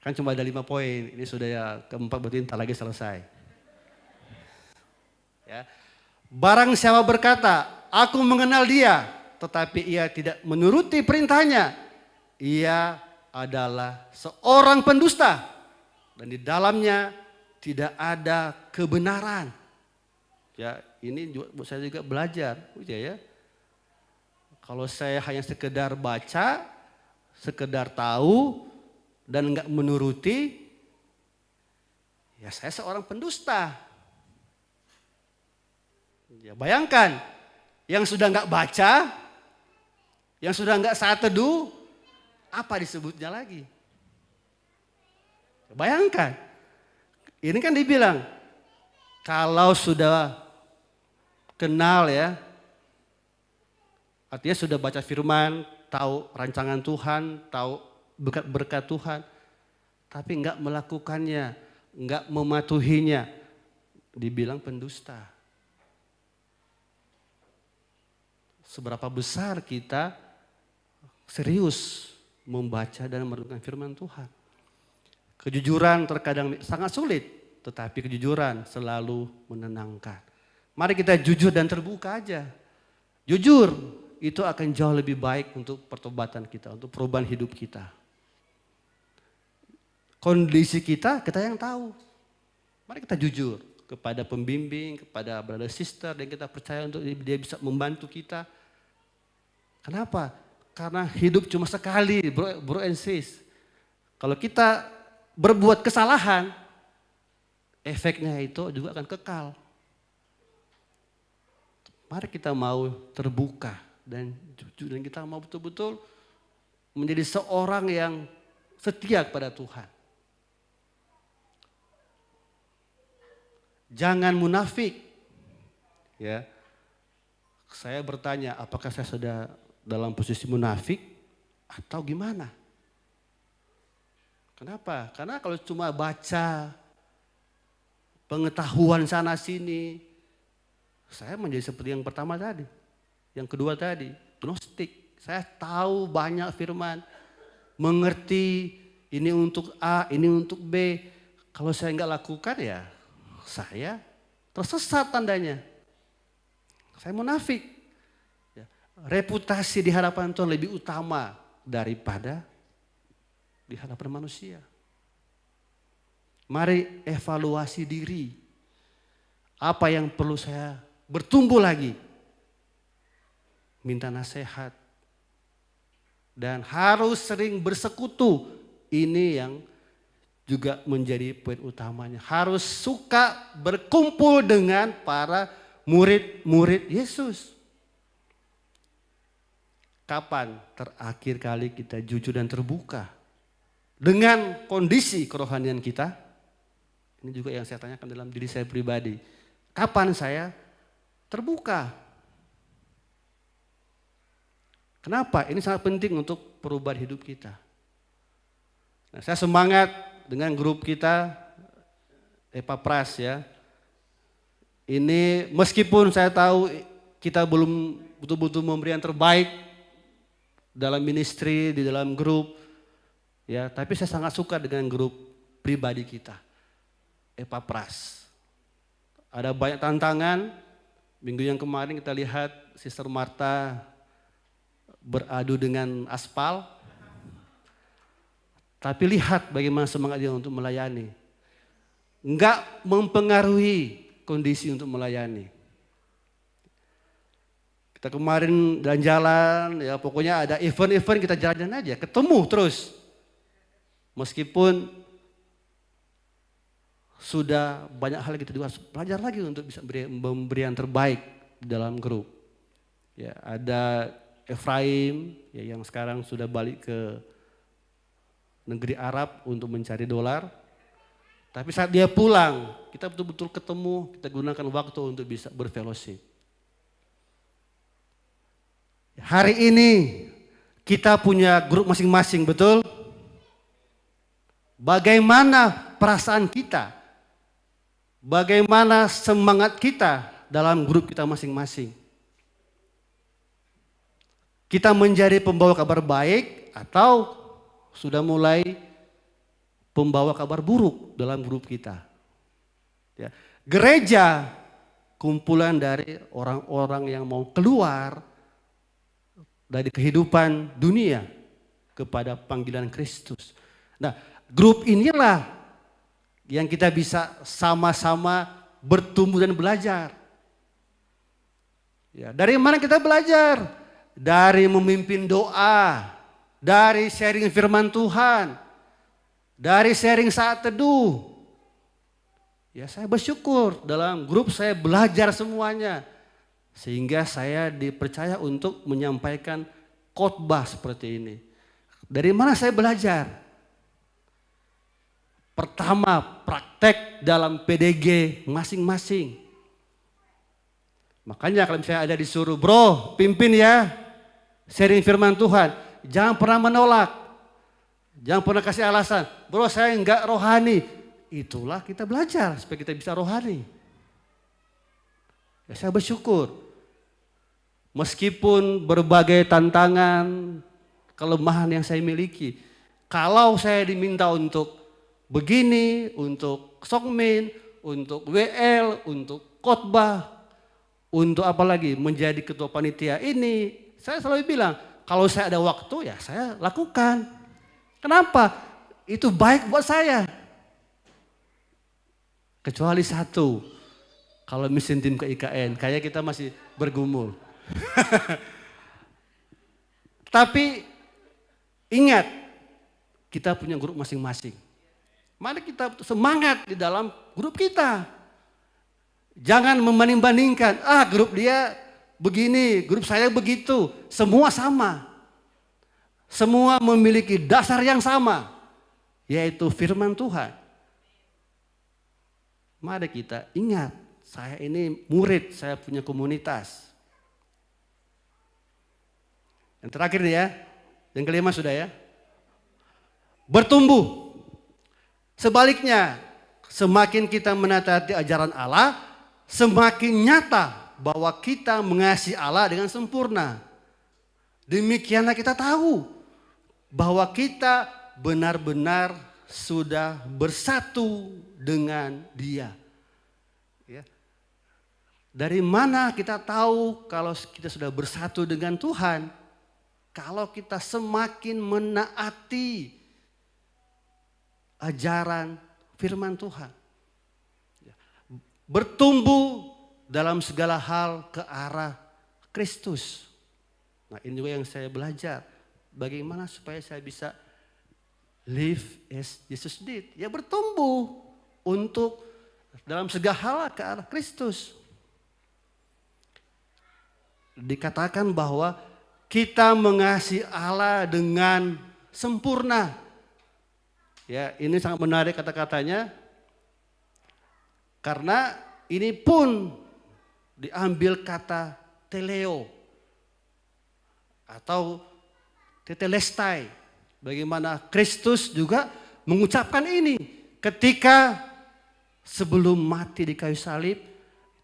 kan cuma ada 5 poin, ini sudah ya keempat berarti entar lagi selesai. Ya. Barang siapa berkata, aku mengenal dia, tetapi ia tidak menuruti perintahnya, ia adalah seorang pendusta dan di dalamnya tidak ada kebenaran. Ya, ini buat saya juga belajar, ya. Kalau saya hanya sekedar baca, sekedar tahu dan enggak menuruti, ya saya seorang pendusta. Ya, bayangkan yang sudah enggak baca, yang sudah enggak saat teduh, apa disebutnya lagi? Bayangkan, ini kan dibilang kalau sudah kenal ya, artinya sudah baca firman, tahu rancangan Tuhan, tahu berkat Tuhan, tapi enggak melakukannya, enggak mematuhinya, dibilang pendusta. Seberapa besar kita serius membaca dan merenungkan firman Tuhan. Kejujuran terkadang sangat sulit, tetapi kejujuran selalu menenangkan. Mari kita jujur dan terbuka aja. Jujur itu akan jauh lebih baik untuk pertobatan kita, untuk perubahan hidup kita. Kondisi kita yang tahu. Mari kita jujur kepada pembimbing, kepada brother sister yang kita percaya untuk dia bisa membantu kita. Kenapa? Karena hidup cuma sekali, bro and sis. Kalau kita berbuat kesalahan, efeknya itu juga akan kekal. Mari kita mau terbuka dan jujur, dan kita mau betul-betul menjadi seorang yang setia kepada Tuhan. Jangan munafik. Ya. Saya bertanya, apakah saya sudah dalam posisi munafik atau gimana? Kenapa? Karena kalau cuma baca pengetahuan sana sini, saya menjadi seperti yang pertama tadi. Yang kedua tadi, gnostik. Saya tahu banyak firman, mengerti ini untuk A, ini untuk B. Kalau saya enggak lakukan ya saya tersesat tandanya. Saya munafik. Reputasi di hadapan Tuhan lebih utama daripada di hadapan manusia. Mari evaluasi diri. Apa yang perlu saya bertumbuh lagi? Minta nasihat. Dan harus sering bersekutu. Ini yang juga menjadi poin utamanya. Harus suka berkumpul dengan para murid-murid Yesus. Kapan terakhir kali kita jujur dan terbuka dengan kondisi kerohanian kita? Ini juga yang saya tanyakan dalam diri saya pribadi. Kapan saya terbuka. Kenapa? Ini sangat penting untuk perubahan hidup kita. Nah, saya semangat dengan grup kita, Epapras ya. Ini meskipun saya tahu kita belum betul-betul memberi yang terbaik dalam ministry, di dalam grup, ya, tapi saya sangat suka dengan grup pribadi kita, Epapras. Ada banyak tantangan. Minggu yang kemarin kita lihat Sister Marta beradu dengan aspal. Tapi lihat bagaimana semangat dia untuk melayani. Enggak mempengaruhi kondisi untuk melayani. Kita kemarin jalan-jalan, ya pokoknya ada event-event kita jalan aja, ketemu terus. Meskipun sudah banyak hal kita juga harus belajar lagi untuk bisa memberi yang terbaik di dalam grup. Ya, ada Efraim ya, yang sekarang sudah balik ke negeri Arab untuk mencari dolar. Tapi saat dia pulang, kita betul-betul ketemu, kita gunakan waktu untuk bisa berfellowship. Hari ini kita punya grup masing-masing, betul? Bagaimana perasaan kita? Bagaimana semangat kita dalam grup kita masing-masing? Kita menjadi pembawa kabar baik atau sudah mulai pembawa kabar buruk dalam grup kita? Ya. Gereja kumpulan dari orang-orang yang mau keluar dari kehidupan dunia kepada panggilan Kristus. Nah, grup inilah yang kita bisa sama-sama bertumbuh dan belajar. Ya, dari mana kita belajar? Dari memimpin doa, dari sharing firman Tuhan, dari sharing saat teduh. Ya, saya bersyukur dalam grup saya belajar semuanya. Sehingga saya dipercaya untuk menyampaikan khotbah seperti ini. Dari mana saya belajar? Pertama, praktek dalam PDG masing-masing. Makanya kalau misalnya ada disuruh, bro pimpin ya, sharing firman Tuhan. Jangan pernah menolak. Jangan pernah kasih alasan, bro saya enggak rohani. Itulah kita belajar supaya kita bisa rohani. Ya, saya bersyukur. Meskipun berbagai tantangan, kelemahan yang saya miliki. Kalau saya diminta untuk begini, untuk sokmin, untuk WL, untuk khotbah, untuk apa lagi menjadi ketua panitia ini, saya selalu bilang, kalau saya ada waktu ya saya lakukan. Kenapa? Itu baik buat saya. Kecuali satu, kalau mesin tim ke IKN, kayak kita masih bergumul. Tapi ingat, kita punya grup masing-masing. Mari kita semangat di dalam grup kita. Jangan membanding-bandingkan, grup dia begini, grup saya begitu. Semua sama. Semua memiliki dasar yang sama, yaitu firman Tuhan. Mari kita ingat, saya ini murid, saya punya komunitas. Yang terakhir nih ya, yang kelima sudah ya. Bertumbuh. Sebaliknya, semakin kita menataati ajaran Allah, semakin nyata bahwa kita mengasihi Allah dengan sempurna. Demikianlah kita tahu bahwa kita benar-benar sudah bersatu dengan Dia. Ya. Dari mana kita tahu kalau kita sudah bersatu dengan Tuhan? Kalau kita semakin menaati ajaran firman Tuhan. Bertumbuh dalam segala hal ke arah Kristus. Nah, ini juga yang saya belajar. Bagaimana supaya saya bisa live as Jesus did. Ya bertumbuh untuk dalam segala hal ke arah Kristus. Dikatakan bahwa kita mengasihi Allah dengan sempurna. Ya, ini sangat menarik kata-katanya. Karena ini pun diambil kata teleo atau tetelestai. Bagaimana Kristus juga mengucapkan ini ketika sebelum mati di kayu salib,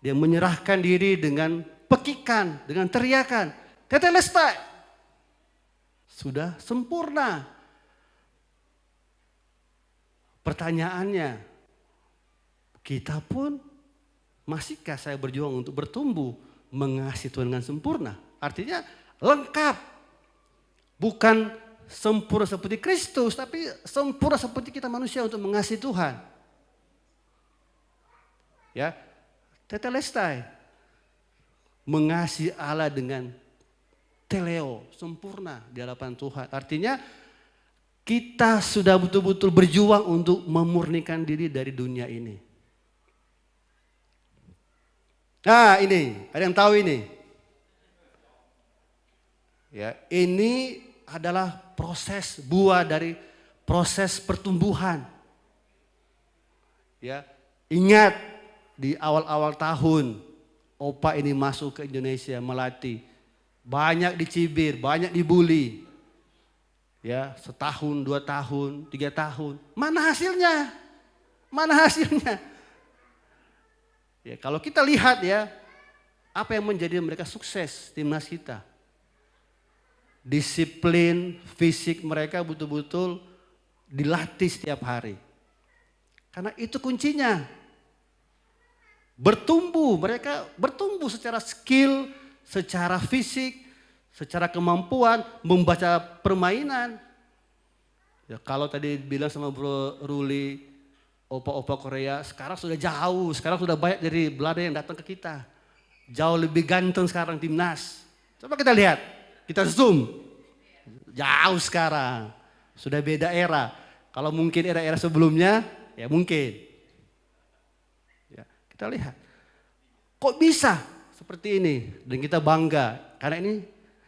dia menyerahkan diri dengan pekikan, dengan teriakan, tetelestai. Sudah sempurna. Pertanyaannya, kita pun masihkah saya berjuang untuk bertumbuh mengasihi Tuhan dengan sempurna? Artinya lengkap. Bukan sempurna seperti Kristus, tapi sempurna seperti kita manusia untuk mengasihi Tuhan. Ya, tetelestai. Mengasihi Allah dengan teleo, sempurna di hadapan Tuhan. Artinya kita sudah betul-betul berjuang untuk memurnikan diri dari dunia ini. Nah ini, ada yang tahu ini? Ya, ini adalah proses buah dari proses pertumbuhan. Ya, ingat di awal-awal tahun, Opa ini masuk ke Indonesia melatih. Banyak dicibir, banyak dibully. Ya, setahun, 2 tahun, 3 tahun. Mana hasilnya? Mana hasilnya? Ya, kalau kita lihat ya, apa yang menjadi mereka sukses timnas kita? Disiplin fisik mereka betul-betul dilatih setiap hari. Karena itu kuncinya. Bertumbuh, mereka bertumbuh secara skill, secara fisik, secara kemampuan, membaca permainan. Ya, kalau tadi bilang sama Bro Ruli, opa-opa Korea sekarang sudah jauh, sekarang sudah banyak dari Belanda yang datang ke kita. Jauh lebih ganteng sekarang timnas. Coba kita lihat, kita zoom. Jauh sekarang, sudah beda era. Kalau mungkin era-era sebelumnya, ya mungkin. Ya, kita lihat, kok bisa seperti ini? Dan kita bangga, karena ini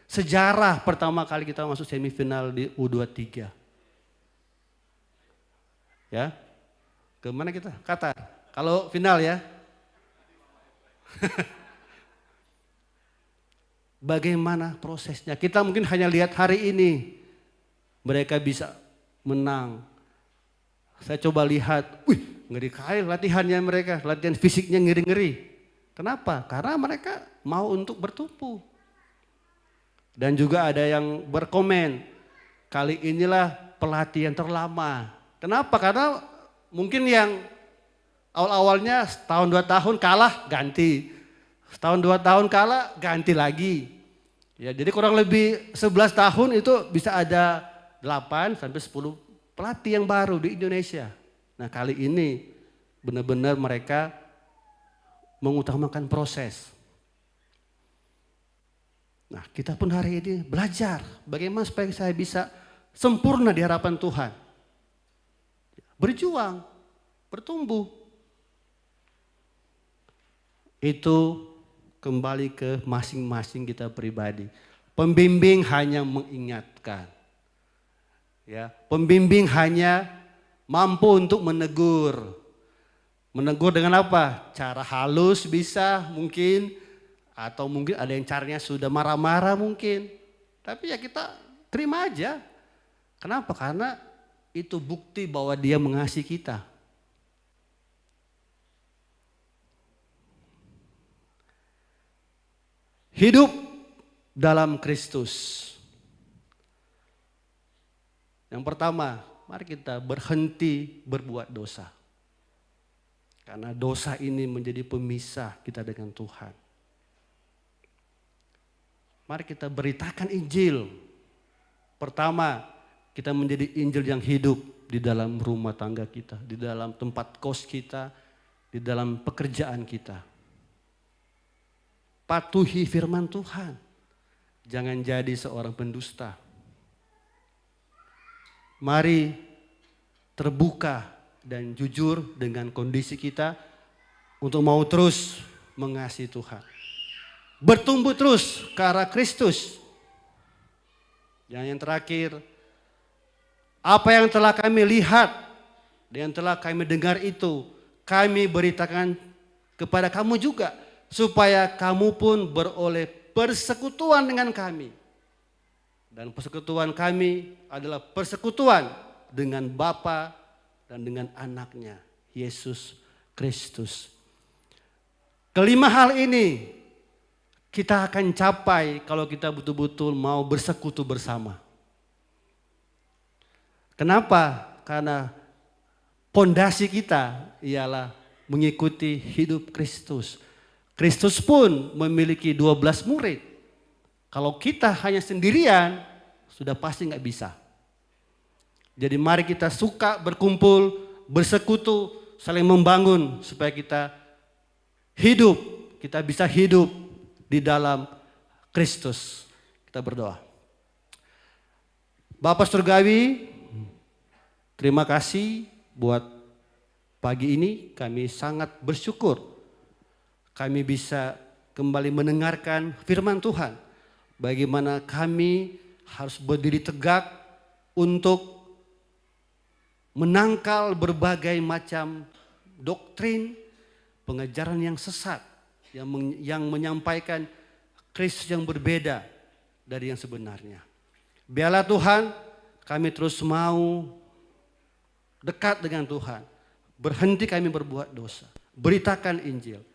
sejarah pertama kali kita masuk semifinal di U23. Ya, kemana kita? Qatar. Kalau final ya. Bagaimana prosesnya? Kita mungkin hanya lihat hari ini. Mereka bisa menang. Saya coba lihat, wih ngeri kali latihannya mereka. Latihan fisiknya ngeri-ngeri. Kenapa? Karena mereka mau untuk bertumbuh. Dan juga ada yang berkomen, kali inilah pelatih yang terlama. Kenapa? Karena mungkin yang awal-awalnya setahun 2 tahun kalah ganti. Setahun 2 tahun kalah ganti lagi. Ya, jadi kurang lebih 11 tahun itu bisa ada 8 sampai 10 pelatih yang baru di Indonesia. Nah kali ini benar-benar mereka mengutamakan proses. Nah kita pun hari ini belajar bagaimana supaya saya bisa sempurna di hadapan Tuhan. Berjuang, bertumbuh. Itu kembali ke masing-masing kita pribadi. Pembimbing hanya mengingatkan. Ya, pembimbing hanya mampu untuk menegur. Menegur dengan apa? Cara halus bisa mungkin. Atau mungkin ada yang caranya sudah marah-marah mungkin. Tapi ya kita terima aja. Kenapa? Karena itu bukti bahwa dia mengasihi kita. Hidup dalam Kristus. Yang pertama, mari kita berhenti berbuat dosa. Karena dosa ini menjadi pemisah kita dengan Tuhan. Mari kita beritakan Injil. Pertama, kita menjadi Injil yang hidup di dalam rumah tangga kita, di dalam tempat kos kita, di dalam pekerjaan kita. Patuhi firman Tuhan. Jangan jadi seorang pendusta. Mari terbuka dan jujur dengan kondisi kita untuk mau terus mengasihi Tuhan. Bertumbuh terus ke arah Kristus. Yang terakhir, apa yang telah kami lihat dan yang telah kami dengar itu, kami beritakan kepada kamu juga. supaya kamu pun beroleh persekutuan dengan kami. Dan persekutuan kami adalah persekutuan dengan Bapa dan dengan anaknya, Yesus Kristus. Kelima hal ini kita akan capai kalau kita betul-betul mau bersekutu bersama. Kenapa? Karena pondasi kita ialah mengikuti hidup Kristus. Kristus pun memiliki 12 murid. Kalau kita hanya sendirian, sudah pasti nggak bisa. Jadi mari kita suka berkumpul, bersekutu, saling membangun supaya kita bisa hidup di dalam Kristus. Kita berdoa. Bapa Surgawi, terima kasih buat pagi ini. Kami sangat bersyukur kami bisa kembali mendengarkan firman Tuhan. Bagaimana kami harus berdiri tegak untuk menangkal berbagai macam doktrin, pengajaran yang sesat, yang menyampaikan Kristus yang berbeda dari yang sebenarnya. Biarlah Tuhan kami terus mau dekat dengan Tuhan. Berhenti kami berbuat dosa. Beritakan Injil.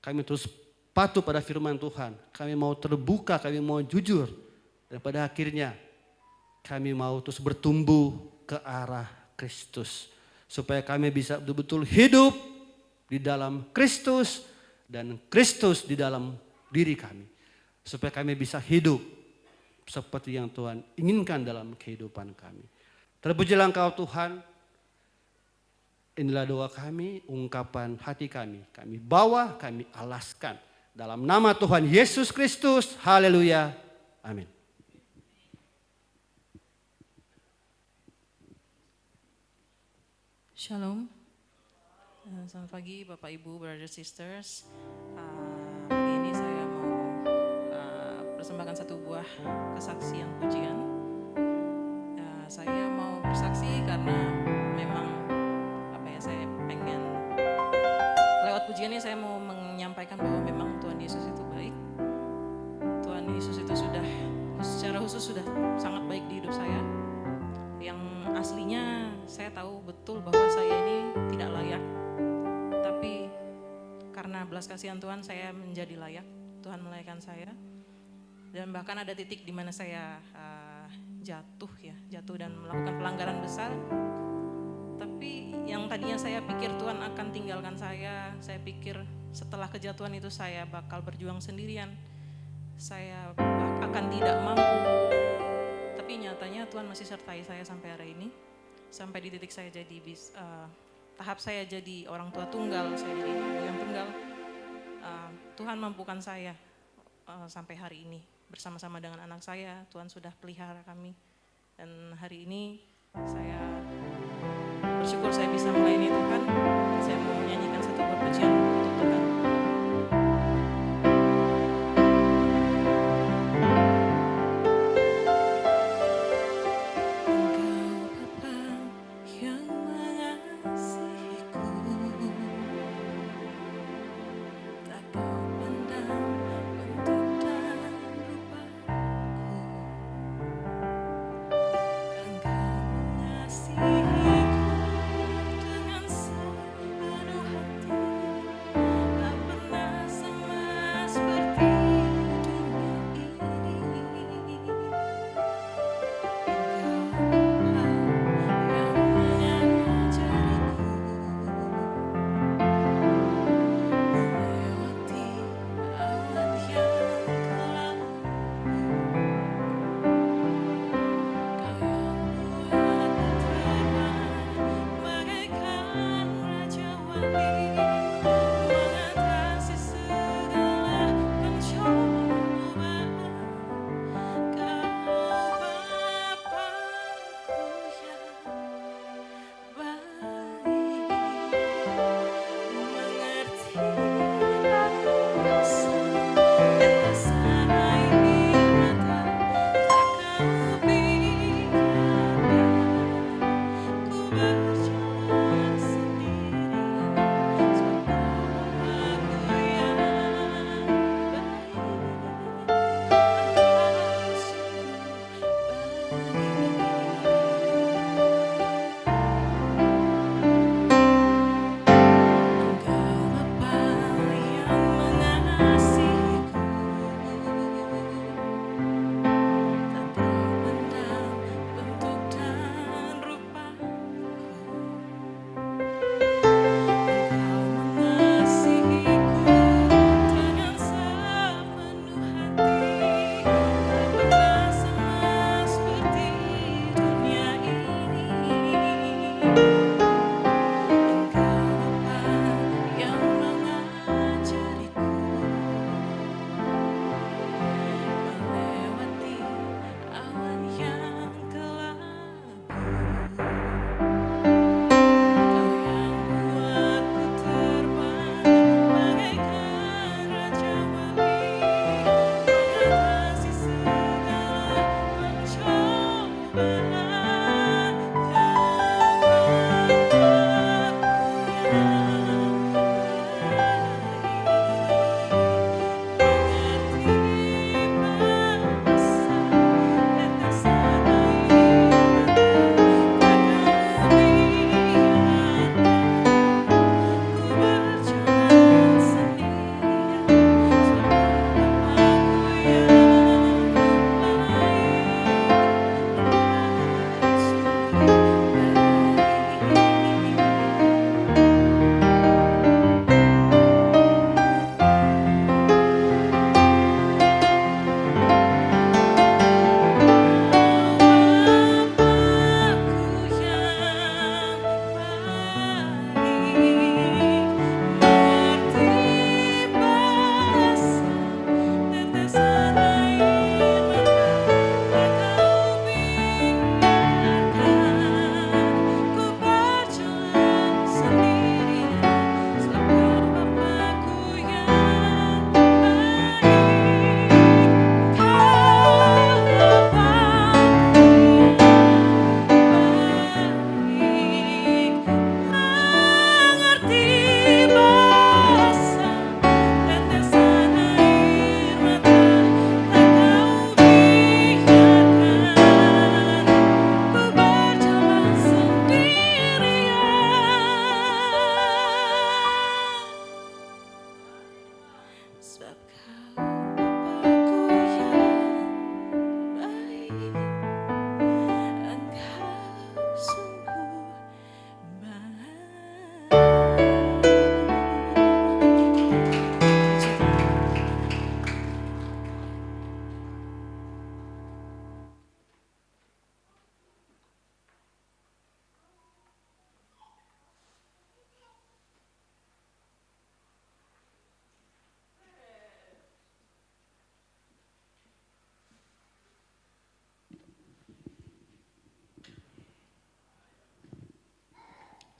Kami terus patuh pada firman Tuhan. Kami mau terbuka, kami mau jujur. Dan pada akhirnya kami mau terus bertumbuh ke arah Kristus. Supaya kami bisa betul-betul hidup di dalam Kristus dan Kristus di dalam diri kami. Supaya kami bisa hidup seperti yang Tuhan inginkan dalam kehidupan kami. Terpujilah Engkau Tuhan. Inilah doa kami, ungkapan hati kami. Kami bawa, kami alaskan. Dalam nama Tuhan Yesus Kristus. Haleluya. Amin. Shalom. Selamat pagi Bapak Ibu, Brothers Sisters. Pagi ini saya mau persembahkan satu buah kesaksian pujian. Saya mau bersaksi karena memang saya pengen lewat pujian ini saya mau menyampaikan bahwa memang Tuhan Yesus itu baik. Tuhan Yesus itu sudah secara khusus sudah sangat baik di hidup saya. Yang aslinya saya tahu betul bahwa saya ini tidak layak. Tapi karena belas kasihan Tuhan saya menjadi layak. Tuhan melayakkan saya. Dan bahkan ada titik di mana saya jatuh dan melakukan pelanggaran besar. Tapi yang tadinya saya pikir Tuhan akan tinggalkan saya pikir setelah kejatuhan itu saya bakal berjuang sendirian. Saya akan tidak mampu. Tapi nyatanya Tuhan masih sertai saya sampai hari ini. Sampai di titik saya jadi tahap saya jadi orang tua tunggal, saya jadi ibu yang tunggal. Tuhan mampukan saya sampai hari ini. Bersama-sama dengan anak saya, Tuhan sudah pelihara kami. Dan hari ini saya bersyukur saya bisa melayani Tuhan. Saya mau menyanyikan satu buah pujian untuk Tuhan. Dengan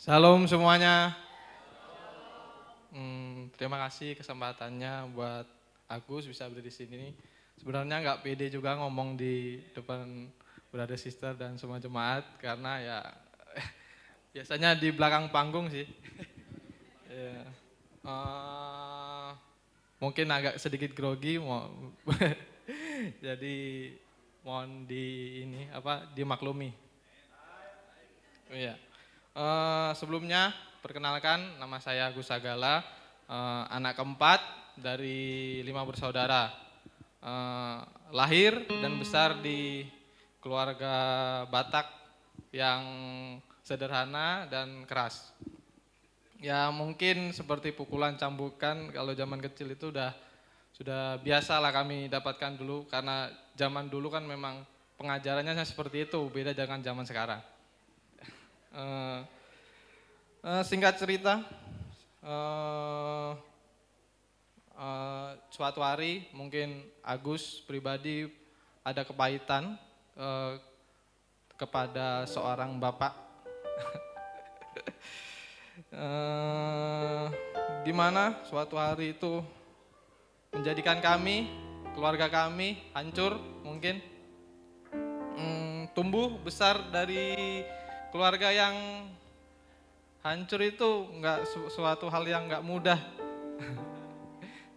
Shalom semuanya. Terima kasih kesempatannya buat Agus bisa berdiri di sini. Sebenarnya nggak pede juga ngomong di depan brother sister dan semua jemaat karena ya biasanya di belakang panggung sih. Ya. Mungkin agak sedikit grogi, jadi mohon dimaklumi. Iya. Sebelumnya perkenalkan nama saya Agus Sagala, anak keempat dari 5 bersaudara. Lahir dan besar di keluarga Batak yang sederhana dan keras. Ya mungkin seperti pukulan cambukan kalau zaman kecil itu sudah biasa lah kami dapatkan dulu karena zaman dulu kan memang pengajarannya seperti itu, beda dengan zaman sekarang. Singkat cerita, suatu hari mungkin Agus pribadi ada kepahitan kepada seorang bapak, di mana suatu hari itu menjadikan kami, keluarga kami hancur mungkin, tumbuh besar dari keluarga yang hancur itu nggak suatu hal yang nggak mudah.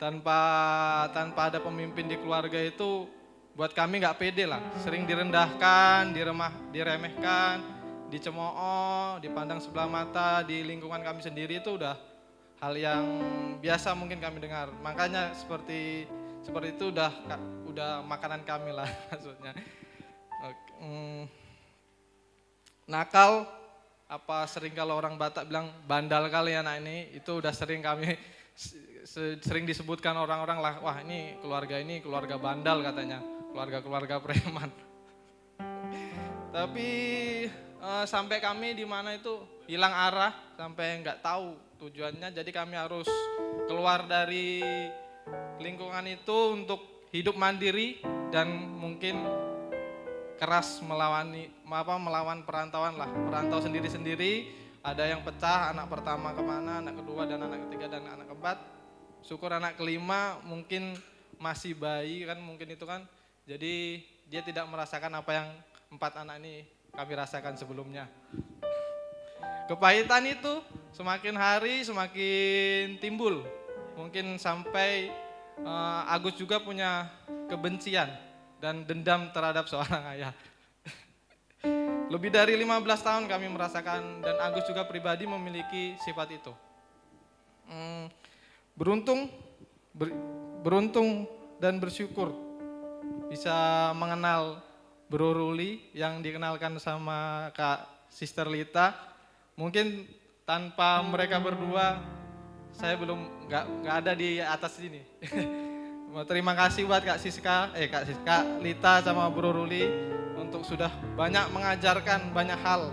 tanpa ada pemimpin di keluarga itu buat kami nggak pede lah, sering direndahkan, diremehkan, dicemooh, dipandang sebelah mata di lingkungan kami sendiri itu udah hal yang biasa mungkin kami dengar. Makanya seperti itu udah makanan kami lah maksudnya. Nakal, apa sering kalau orang Batak bilang bandal kali anak ini, itu udah sering kami sering disebutkan orang-orang lah, wah ini keluarga bandal katanya, keluarga preman. Tapi sampai kami di mana itu hilang arah, sampai nggak tahu tujuannya, jadi kami harus keluar dari lingkungan itu untuk hidup mandiri dan mungkin keras melawan perantauan lah, perantau sendiri-sendiri. Ada yang pecah, anak pertama kemana, anak kedua dan anak ketiga dan anak keempat. Syukur anak kelima mungkin masih bayi kan, mungkin itu kan, jadi dia tidak merasakan apa yang 4 anak ini kami rasakan sebelumnya. Kepahitan itu semakin hari semakin timbul, mungkin sampai Agus juga punya kebencian dan dendam terhadap seorang ayah. Lebih dari 15 tahun kami merasakan, dan Agus juga pribadi memiliki sifat itu. Beruntung dan bersyukur bisa mengenal Bro Ruli yang dikenalkan sama Kak Sister Lita. Mungkin tanpa mereka berdua saya belum nggak ada di atas sini. Terima kasih buat Kak Lita sama Bro Ruli untuk sudah banyak mengajarkan banyak hal.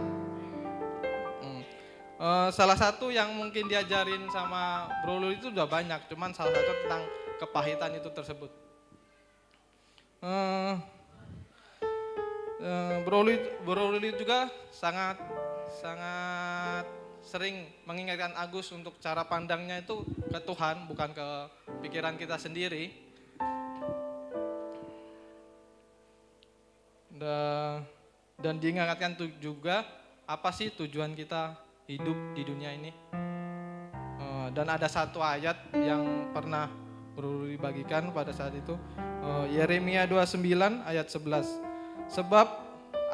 Salah satu yang mungkin diajarin sama Bro Ruli itu udah banyak, cuman salah satu tentang kepahitan itu tersebut. Bro Ruli juga sangat sering mengingatkan Agus untuk cara pandangnya itu ke Tuhan, bukan ke pikiran kita sendiri. Dan diingatkan juga apa sih tujuan kita hidup di dunia ini. Dan ada satu ayat yang pernah perlu dibagikan pada saat itu, Yeremia 29 ayat 11. Sebab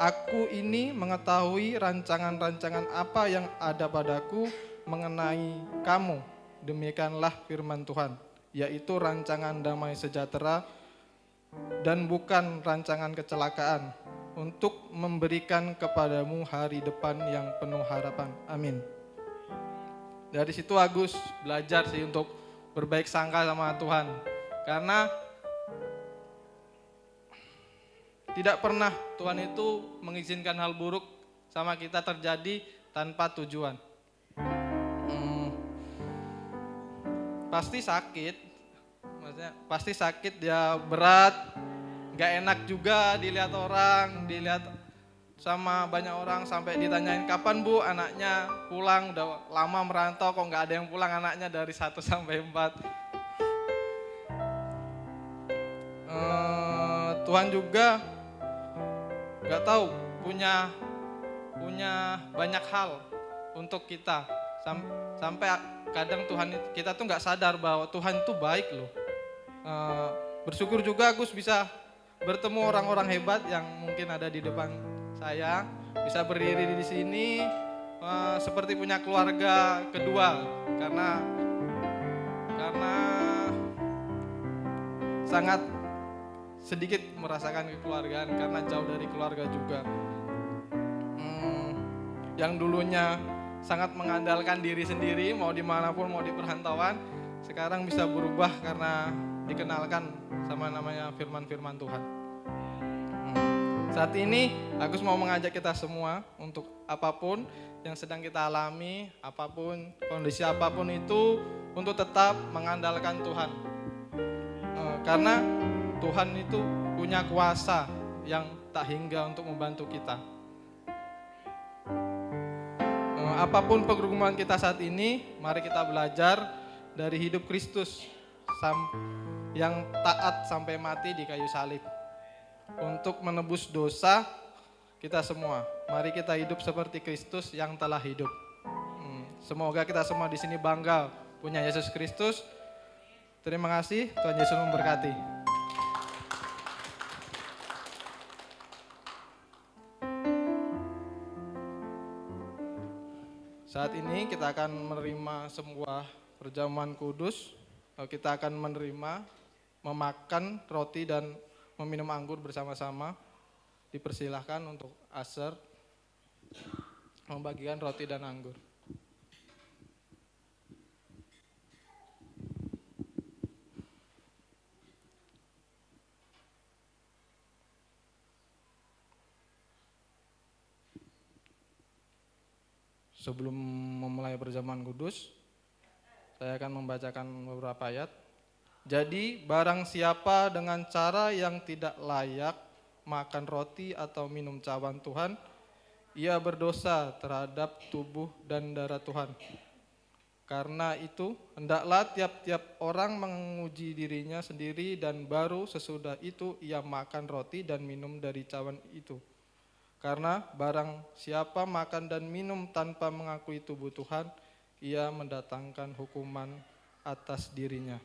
aku ini mengetahui rancangan-rancangan apa yang ada padaku mengenai kamu, demikianlah firman Tuhan, yaitu rancangan damai sejahtera dan bukan rancangan kecelakaan, untuk memberikan kepadamu hari depan yang penuh harapan. Amin. Dari situ Agus belajar sih untuk berbaik sangka sama Tuhan, karena tidak pernah Tuhan itu mengizinkan hal buruk sama kita terjadi tanpa tujuan. Pasti sakit, maksudnya pasti sakit, dia berat, gak enak juga dilihat orang, dilihat sama banyak orang sampai ditanyain kapan Bu anaknya pulang, udah lama merantau kok nggak ada yang pulang anaknya dari 1 sampai 4. Tuhan juga nggak tahu punya banyak hal untuk kita sampai kadang kita tuh nggak sadar bahwa Tuhan itu baik loh. Bersyukur juga Agus bisa bertemu orang-orang hebat yang mungkin ada di depan saya, bisa berdiri di sini seperti punya keluarga kedua karena sangat sedikit merasakan kekeluargaan karena jauh dari keluarga juga. Yang dulunya sangat mengandalkan diri sendiri, mau dimanapun, mau di perantauan, sekarang bisa berubah karena dikenalkan sama namanya firman-firman Tuhan. Saat ini Agus mau mengajak kita semua untuk apapun yang sedang kita alami, apapun kondisi apapun itu, untuk tetap mengandalkan Tuhan. Karena Tuhan itu punya kuasa yang tak hingga untuk membantu kita. Apapun pergumulan kita saat ini, mari kita belajar dari hidup Kristus yang taat sampai mati di kayu salib untuk menebus dosa kita semua. Mari kita hidup seperti Kristus yang telah hidup. Semoga kita semua di sini bangga punya Yesus Kristus. Terima kasih, Tuhan Yesus memberkati. Saat ini kita akan menerima sebuah perjamuan kudus. Kita akan menerima, memakan roti dan meminum anggur bersama-sama. Dipersilahkan untuk Asher membagikan roti dan anggur. Sebelum memulai perjamuan kudus, saya akan membacakan beberapa ayat. Jadi barang siapa dengan cara yang tidak layak makan roti atau minum cawan Tuhan, ia berdosa terhadap tubuh dan darah Tuhan. Karena itu, hendaklah tiap-tiap orang menguji dirinya sendiri dan baru sesudah itu ia makan roti dan minum dari cawan itu. Karena barang siapa makan dan minum tanpa mengakui tubuh Tuhan, ia mendatangkan hukuman atas dirinya.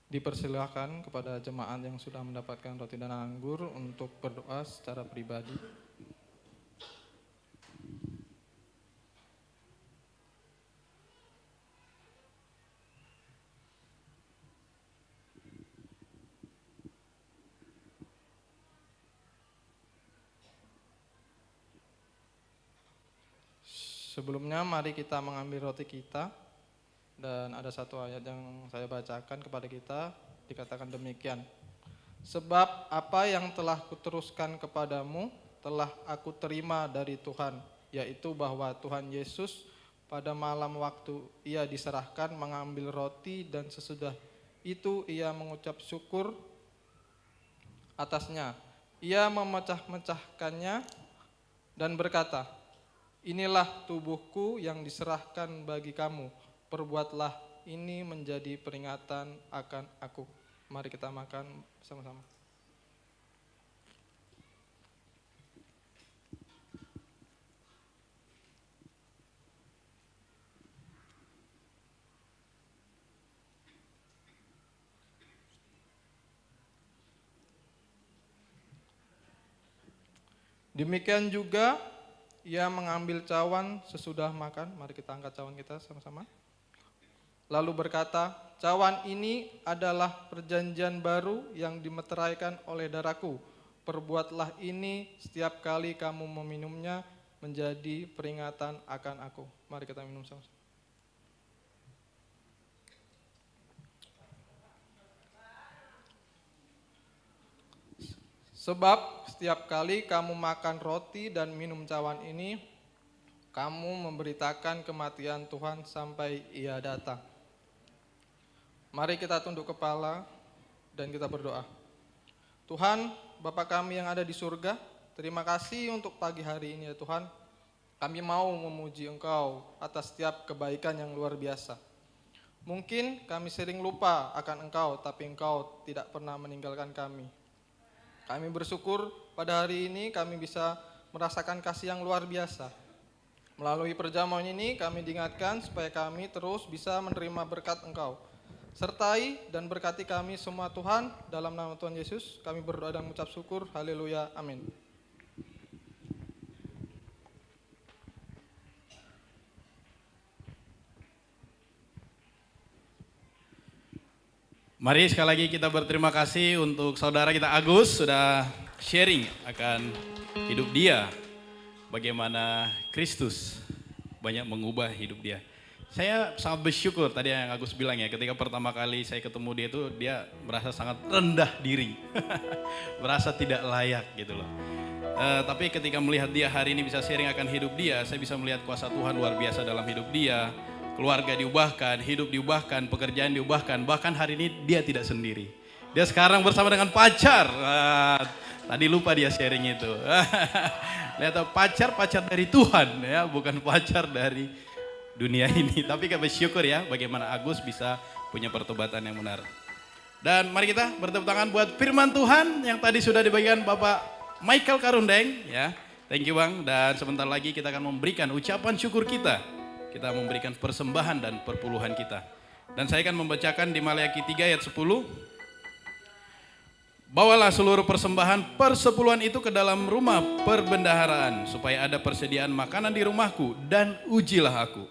Dipersilakan kepada jemaat yang sudah mendapatkan roti dan anggur untuk berdoa secara pribadi. Sebelumnya mari kita mengambil roti kita. Dan ada satu ayat yang saya bacakan kepada kita, dikatakan demikian. Sebab apa yang telah kuteruskan kepadamu telah aku terima dari Tuhan, yaitu bahwa Tuhan Yesus pada malam waktu ia diserahkan mengambil roti dan sesudah itu ia mengucap syukur atasnya. Ia memecah-mecahkannya dan berkata, inilah tubuhku yang diserahkan bagi kamu. Perbuatlah ini menjadi peringatan akan aku. Mari kita makan bersama-sama. Demikian juga ia mengambil cawan sesudah makan. Mari kita angkat cawan kita sama-sama. lalu berkata, "Cawan ini adalah perjanjian baru yang dimeteraikan oleh darahku. Perbuatlah ini setiap kali kamu meminumnya menjadi peringatan akan aku." Mari kita minum sama-sama. Sebab setiap kali kamu makan roti dan minum cawan ini, kamu memberitakan kematian Tuhan sampai Ia datang. Mari kita tunduk kepala dan kita berdoa. Tuhan, Bapa kami yang ada di surga, terima kasih untuk pagi hari ini ya Tuhan. Kami mau memuji Engkau atas setiap kebaikan yang luar biasa. Mungkin kami sering lupa akan Engkau, tapi Engkau tidak pernah meninggalkan kami. Kami bersyukur pada hari ini kami bisa merasakan kasih yang luar biasa. Melalui perjamuan ini kami diingatkan supaya kami terus bisa menerima berkat Engkau. Sertai dan berkati kami semua Tuhan, dalam nama Tuhan Yesus kami berdoa dan mengucap syukur. Haleluya, amin. Mari sekali lagi kita berterima kasih untuk saudara kita Agus sudah sharing akan hidup dia. Bagaimana Kristus banyak mengubah hidup dia. Saya sangat bersyukur tadi yang Agus bilang ya, ketika pertama kali saya ketemu dia itu dia merasa sangat rendah diri. Merasa tidak layak gitu loh. Tapi ketika melihat dia hari ini bisa sharing akan hidup dia, saya bisa melihat kuasa Tuhan luar biasa dalam hidup dia. Keluarga diubahkan, hidup diubahkan, pekerjaan diubahkan. Bahkan hari ini dia tidak sendiri. Dia sekarang bersama dengan pacar. Tadi lupa dia sharing itu. Lihat pacar dari Tuhan ya, bukan pacar dari dunia ini. Tapi kami bersyukur ya bagaimana Agus bisa punya pertobatan yang benar. Dan mari kita bertepuk tangan buat firman Tuhan yang tadi sudah dibagikan Bapak Michael Karundeng ya. Thank you Bang. Dan sebentar lagi kita akan memberikan ucapan syukur kita. Kita memberikan persembahan dan perpuluhan kita. Dan saya akan membacakan di Maleakhi 3 ayat 10. Bawalah seluruh persembahan persepuluhan itu ke dalam rumah perbendaharaan, supaya ada persediaan makanan di rumahku, dan ujilah aku.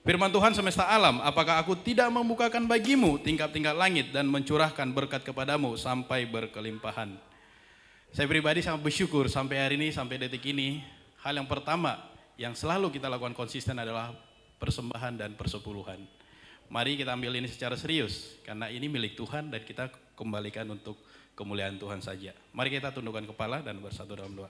Firman Tuhan semesta alam, apakah aku tidak membukakan bagimu tingkap-tingkap langit dan mencurahkan berkat kepadamu sampai berkelimpahan. Saya pribadi sangat bersyukur sampai hari ini, sampai detik ini. Hal yang pertama yang selalu kita lakukan konsisten adalah persembahan dan persepuluhan. Mari kita ambil ini secara serius, karena ini milik Tuhan dan kita kembalikan untuk kemuliaan Tuhan saja. Mari kita tundukkan kepala dan bersatu dalam doa.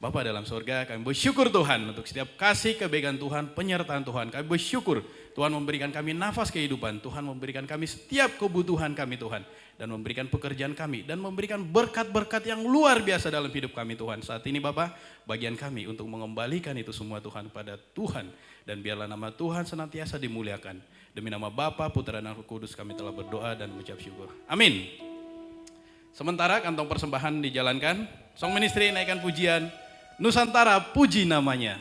Bapa dalam surga, kami bersyukur Tuhan untuk setiap kasih kebaikan Tuhan, penyertaan Tuhan. Kami bersyukur Tuhan memberikan kami nafas kehidupan, Tuhan memberikan kami setiap kebutuhan kami Tuhan, dan memberikan pekerjaan kami, dan memberikan berkat-berkat yang luar biasa dalam hidup kami Tuhan. Saat ini Bapa, bagian kami untuk mengembalikan itu semua Tuhan pada Tuhan, dan biarlah nama Tuhan senantiasa dimuliakan. Demi nama Bapa, Putra dan Roh Kudus kami telah berdoa dan mengucap syukur. Amin. Sementara kantong persembahan dijalankan, Song Ministry naikkan pujian Nusantara puji namanya.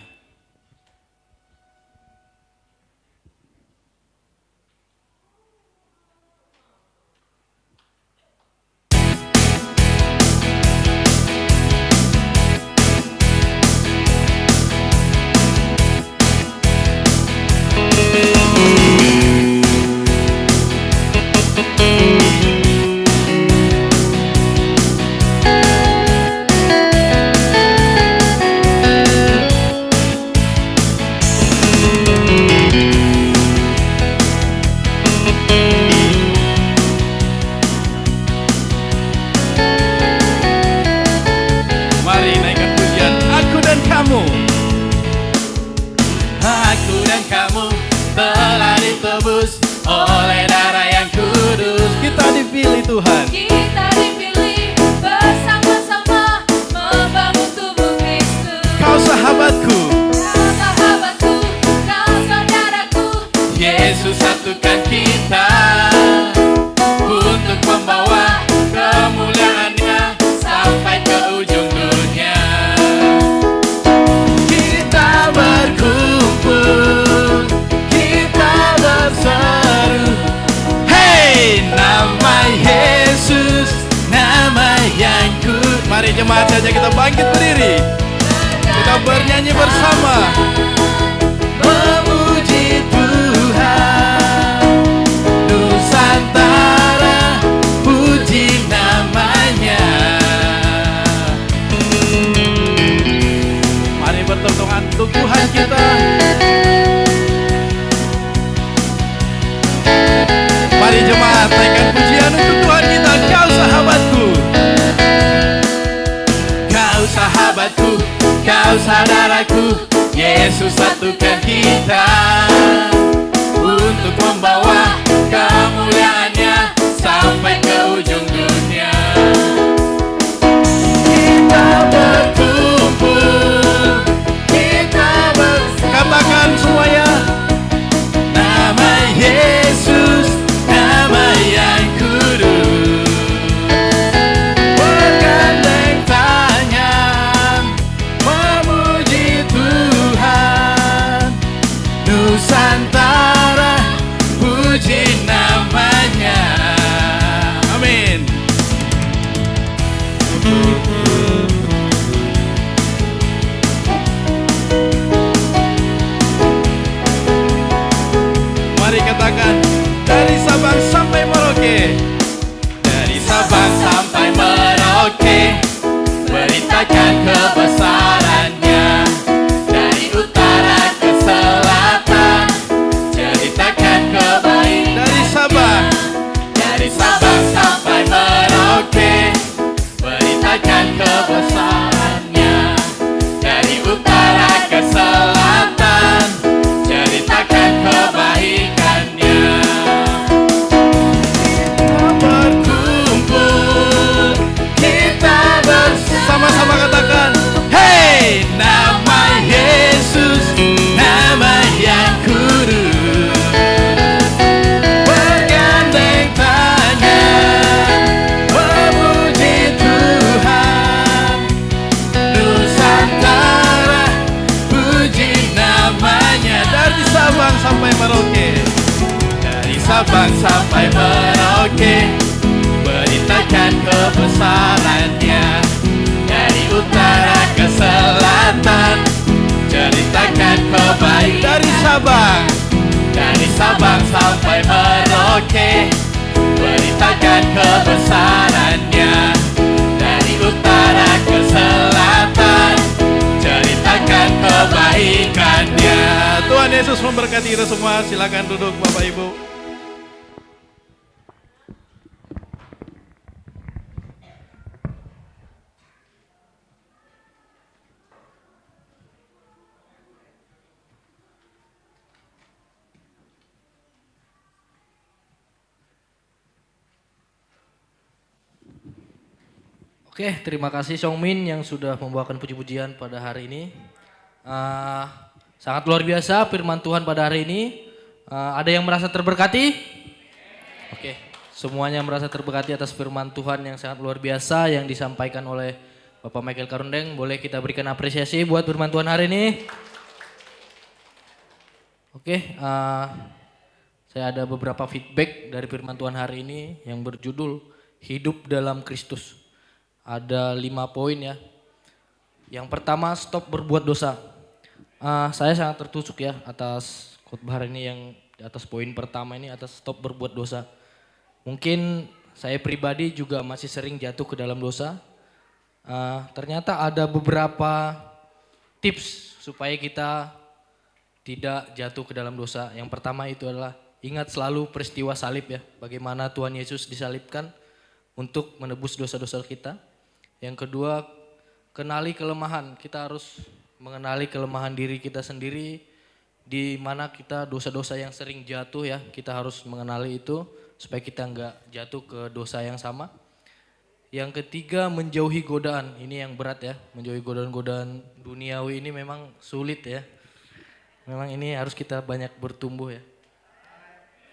Tuhan. Kita dipilih bersama-sama membangun tubuh Kristus. Kau sahabatku, Kau sahabatku, kau saudaraku. Yesus satukan kita untuk membawa kemuliaan-Nya sampai ke ujung dunia. Kita berkumpul, kita berseru, hey, nama Yesus, nama yang kudus. Mari jemaat saja kita bangkit berdiri. Kita bernyanyi bersama. Memuji Tuhan. sahabatku, kau saudaraku, Yesus satukan kita untuk membawa kemuliaan-Nya sampai ke ujung dunia. Kita berkumpul, kita bersama. Katakan semuanya. Nama Yesus, nama yang kudus. Bergandeng tangan, memuji Tuhan. Nusantara, puji namanya. Amin. Mari katakan dari Sabang sampai Merauke. Dari Sabang sampai Merauke, beritakan kebesarannya. Dari utara ke selatan, ceritakan kebaikan. Dari Sabang. Dari Sabang sampai Merauke, beritakan kebesarannya. Dari utara ke selatan, ceritakan kebaikannya. Kita berkumpul, kita bersama. Sama-sama katakan. Hey, nama Yesus, nama yang kudus. Bergandeng tangan, memuji Tuhan. Nusantara, puji namanya. Dari Sabang sampai Merauke. Dari Sabang sampai Merauke, beritakan kebesarannya. Dari utara ke selatan, ceritakan kebaikan. Dari Sabang. Dari Sabang sampai Merauke, beritakan kebesarannya. Dari utara ke selatan, ceritakan kebaikannya. Tuhan Yesus memberkati kita semua. Silakan duduk Bapak Ibu. Oke, terima kasih Song Min yang sudah membawakan puji-pujian pada hari ini. Sangat luar biasa firman Tuhan pada hari ini. Ada yang merasa terberkati? Oke, semuanya merasa terberkati atas firman Tuhan yang sangat luar biasa yang disampaikan oleh Bapak Michael Karundeng. Boleh kita berikan apresiasi buat firman Tuhan hari ini. Oke, saya ada beberapa feedback dari firman Tuhan hari ini yang berjudul Hidup dalam Kristus. Ada 5 poin ya. Yang pertama, stop berbuat dosa. Saya sangat tertusuk ya atas khotbah hari ini yang di atas poin pertama ini, atas stop berbuat dosa. Mungkin saya pribadi juga masih sering jatuh ke dalam dosa. Ternyata ada beberapa tips supaya kita tidak jatuh ke dalam dosa. Yang pertama itu adalah ingat selalu peristiwa salib ya. Bagaimana Tuhan Yesus disalibkan untuk menebus dosa-dosa kita. Yang kedua, kenali kelemahan. Kita harus mengenali kelemahan diri kita sendiri, di mana kita dosa-dosa yang sering jatuh ya. Kita harus mengenali itu supaya kita nggak jatuh ke dosa yang sama. Yang ketiga, menjauhi godaan. Ini yang berat ya, menjauhi godaan-godaan duniawi ini memang sulit ya. Memang ini harus kita banyak bertumbuh ya.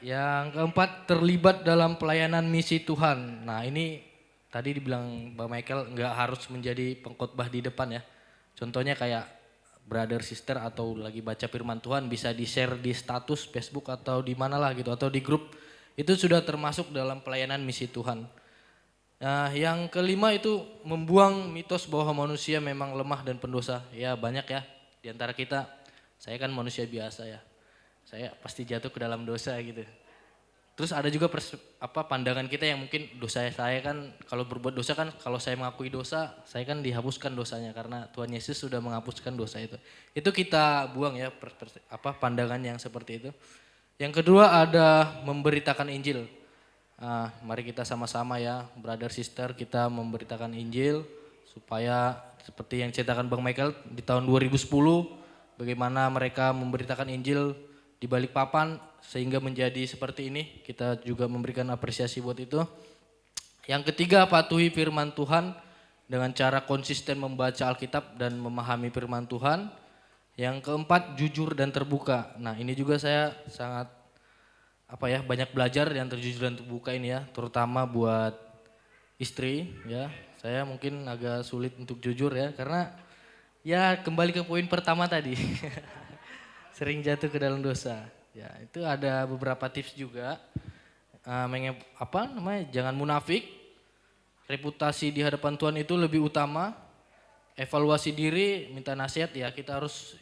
Yang keempat, terlibat dalam pelayanan misi Tuhan. Nah ini tadi dibilang Mbak Michael nggak harus menjadi pengkhotbah di depan ya. Contohnya kayak brother sister atau lagi baca firman Tuhan bisa di-share di status Facebook atau di mana lah gitu. Atau di grup. Itu sudah termasuk dalam pelayanan misi Tuhan. Nah yang kelima itu membuang mitos bahwa manusia memang lemah dan pendosa. Ya banyak ya di antara kita. Saya kan manusia biasa ya. Saya pasti jatuh ke dalam dosa gitu. Terus ada juga pandangan kita yang mungkin dosa saya kan kalau berbuat dosa kan kalau saya mengakui dosa saya kan dihapuskan dosanya karena Tuhan Yesus sudah menghapuskan dosa itu. Itu kita buang ya pandangan yang seperti itu. Yang kedua ada memberitakan Injil. Mari kita sama-sama ya brother sister kita memberitakan Injil supaya seperti yang ceritakan Bang Michael di tahun 2010, bagaimana mereka memberitakan Injil di Balikpapan sehingga menjadi seperti ini. Kita juga memberikan apresiasi buat itu. Yang ketiga, patuhi firman Tuhan dengan cara konsisten membaca Alkitab dan memahami firman Tuhan. Yang keempat, jujur dan terbuka. Nah, ini juga saya sangat banyak belajar yang terjujur dan terbuka ini ya, terutama buat istri ya. Saya mungkin agak sulit untuk jujur ya, karena ya kembali ke poin pertama tadi. Sering jatuh ke dalam dosa. Ya, itu ada beberapa tips juga. Jangan munafik. Reputasi di hadapan Tuhan itu lebih utama. Evaluasi diri, minta nasihat ya, kita harus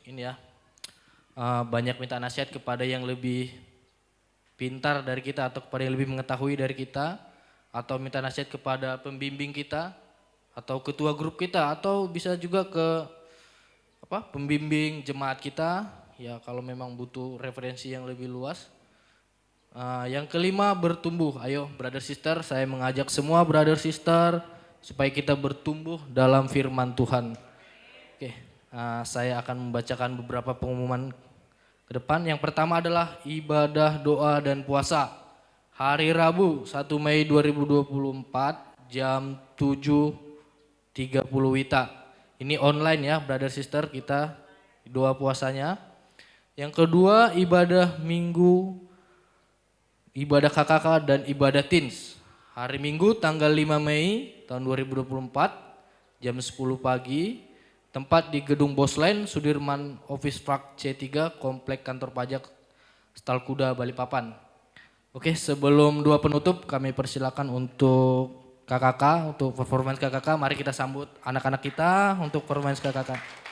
banyak minta nasihat kepada yang lebih pintar dari kita atau kepada yang lebih mengetahui dari kita, atau minta nasihat kepada pembimbing kita atau ketua grup kita, atau bisa juga ke pembimbing jemaat kita ya kalau memang butuh referensi yang lebih luas. Yang kelima, bertumbuh. Ayo brother sister, saya mengajak semua brother sister supaya kita bertumbuh dalam firman Tuhan. Oke, saya akan membacakan beberapa pengumuman ke depan. Yang pertama adalah ibadah doa dan puasa. Hari Rabu 1 Mei 2024 jam 7.30 WITA. Ini online ya brother sister, kita doa puasanya. Yang kedua, ibadah minggu, ibadah KKK dan ibadah teens. Hari Minggu tanggal 5 Mei tahun 2024 jam 10 pagi. Tempat di Gedung Bosline, Sudirman Office Park C3, Komplek Kantor Pajak Stalkuda, Balikpapan. Oke, sebelum doa penutup kami persilakan untuk KKK, untuk performance KKK. Mari kita sambut anak-anak kita untuk performance KKK.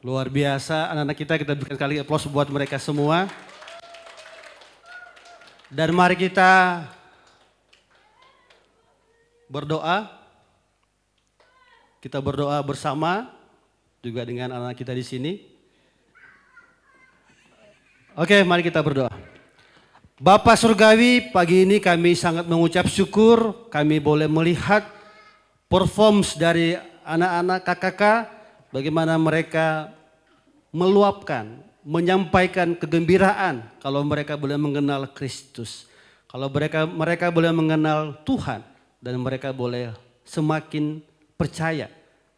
Luar biasa anak-anak kita berikan sekali aplaus buat mereka semua. Dan mari kita berdoa. Kita berdoa bersama juga dengan anak-anak kita di sini. Oke, mari kita berdoa. Bapa Surgawi, pagi ini kami sangat mengucap syukur kami boleh melihat performance dari anak-anak KKK, bagaimana mereka meluapkan, menyampaikan kegembiraan kalau mereka boleh mengenal Kristus. Kalau mereka boleh mengenal Tuhan dan mereka boleh semakin percaya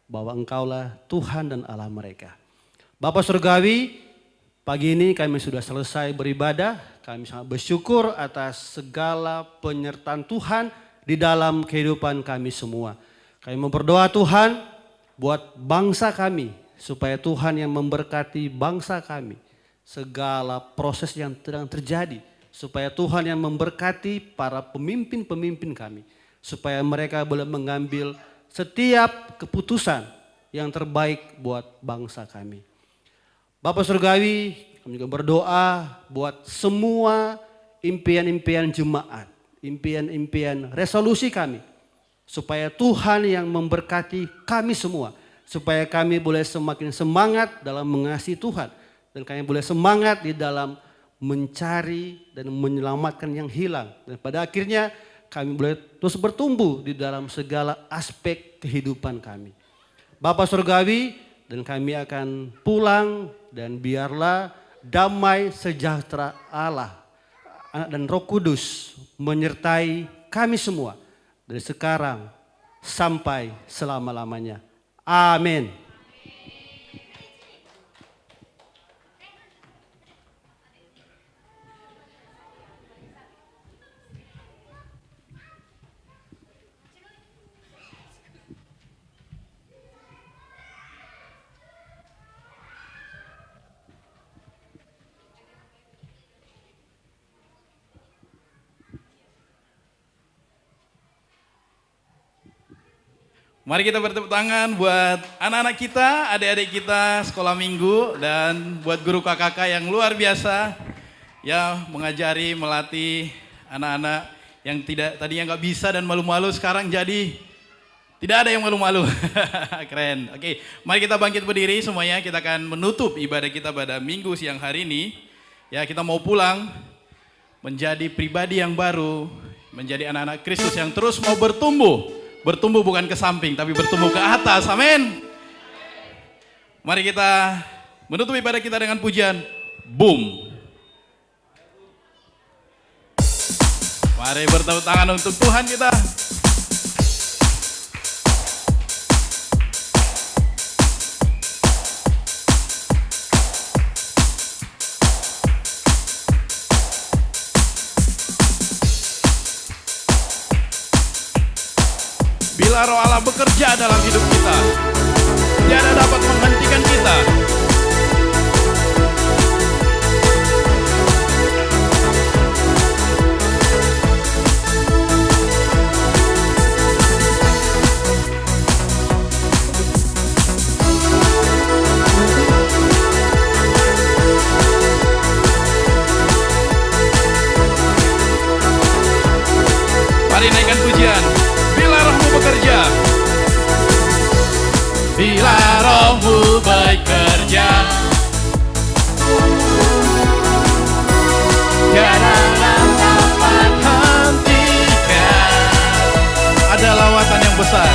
bahwa Engkaulah Tuhan dan Allah mereka. Bapa Surgawi, pagi ini kami sudah selesai beribadah. Kami sangat bersyukur atas segala penyertaan Tuhan di dalam kehidupan kami semua. Kami berdoa Tuhan buat bangsa kami, supaya Tuhan yang memberkati bangsa kami. Segala proses yang sedang terjadi, supaya Tuhan yang memberkati para pemimpin-pemimpin kami. Supaya mereka boleh mengambil setiap keputusan yang terbaik buat bangsa kami. Bapak Surgawi, kami juga berdoa buat semua impian-impian jemaat, impian-impian resolusi kami. Supaya Tuhan yang memberkati kami semua. Supaya kami boleh semakin semangat dalam mengasihi Tuhan. Dan kami boleh semangat di dalam mencari dan menyelamatkan yang hilang. Dan pada akhirnya kami boleh terus bertumbuh di dalam segala aspek kehidupan kami. Bapa Surgawi, dan kami akan pulang dan biarlah damai sejahtera Allah, Anak dan Roh Kudus menyertai kami semua dari sekarang sampai selama-lamanya. Amin. Mari kita bertepuk tangan buat anak-anak kita, adik-adik kita sekolah minggu, dan buat guru KKK yang luar biasa ya, mengajari, melatih anak-anak yang tadinya nggak bisa dan malu-malu, sekarang jadi tidak ada yang malu-malu. Keren. Oke, mari kita bangkit berdiri semuanya. Kita akan menutup ibadah kita pada minggu siang hari ini. Ya, kita mau pulang menjadi pribadi yang baru, menjadi anak-anak Kristus yang terus mau bertumbuh. Bertumbuh bukan ke samping, tapi bertumbuh ke atas. Amin. Mari kita menutup ibadah kita dengan pujian Boom. Mari bertepuk tangan untuk Tuhan kita. Bila Roh Allah bekerja dalam hidup kita, tiada dapat menghentikan kita. Mari naikkan pujian. Bila Rohmu bekerja, bila Rohmu bekerja, tiada dapat hentikan. Ada lawatan yang besar,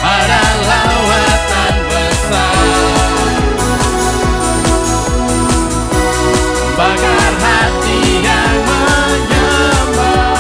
ada lawatan besar, bakar hati yang menyembah.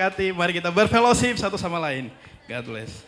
memberkati. Mari kita berfellowship satu sama lain. God bless.